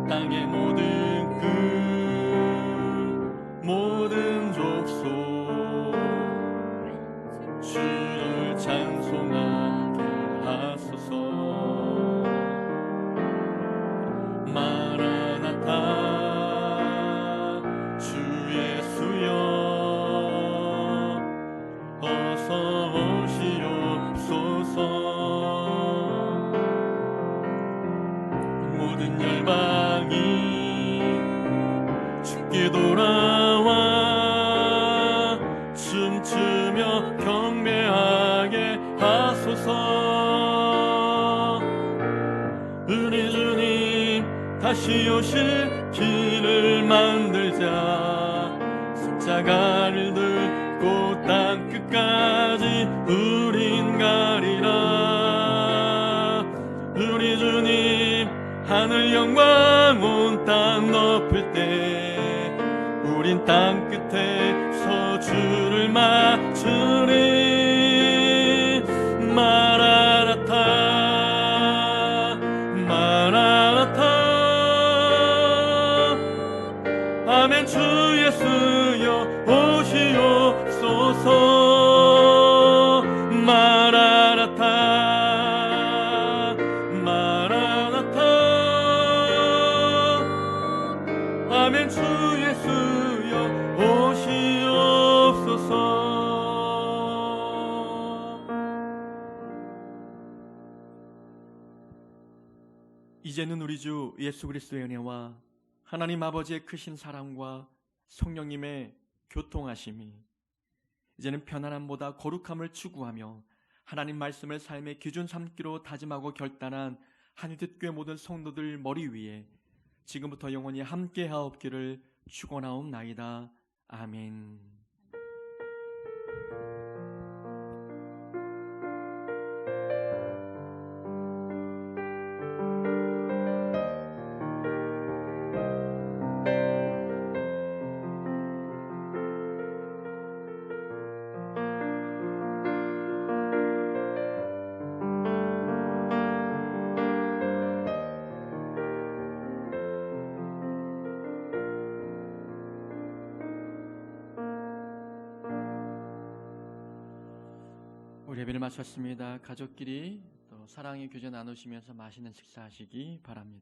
C: 땅의 모든 끝 모든 족속 주를 찬송하게 하소서. 마라나타 주 예수여 어서 오시옵소서. 모든 열방이 주께 돌아와 춤추며 경배하게 하소서. 우리 주님 다시 오실 길을 만들자. 십자가를 들고 땅 끝까지 우린 가리라. 우리 주님 하늘 영광 온 땅 덮을 때 우린 땅 끝에서 주를 맞추리. 마라나타 마라나타 아멘. 주 예수여 오시옵소서. 마라나타 마라나타 아멘. 주 예수여 오시옵소서.
A: 이제는 우리 주 예수 그리스도의 은혜와 하나님 아버지의 크신 사랑과 성령님의 교통하심이 이제는 편안함보다 거룩함을 추구하며 하나님 말씀을 삶의 기준 삼기로 다짐하고 결단한 한일특교회 모든 성도들 머리 위에 지금부터 영원히 함께하옵기를 축원하옵나이다. 아멘. 우리 예배를 마쳤습니다. 가족끼리 또 사랑의 교제 나누시면서 맛있는 식사하시기 바랍니다.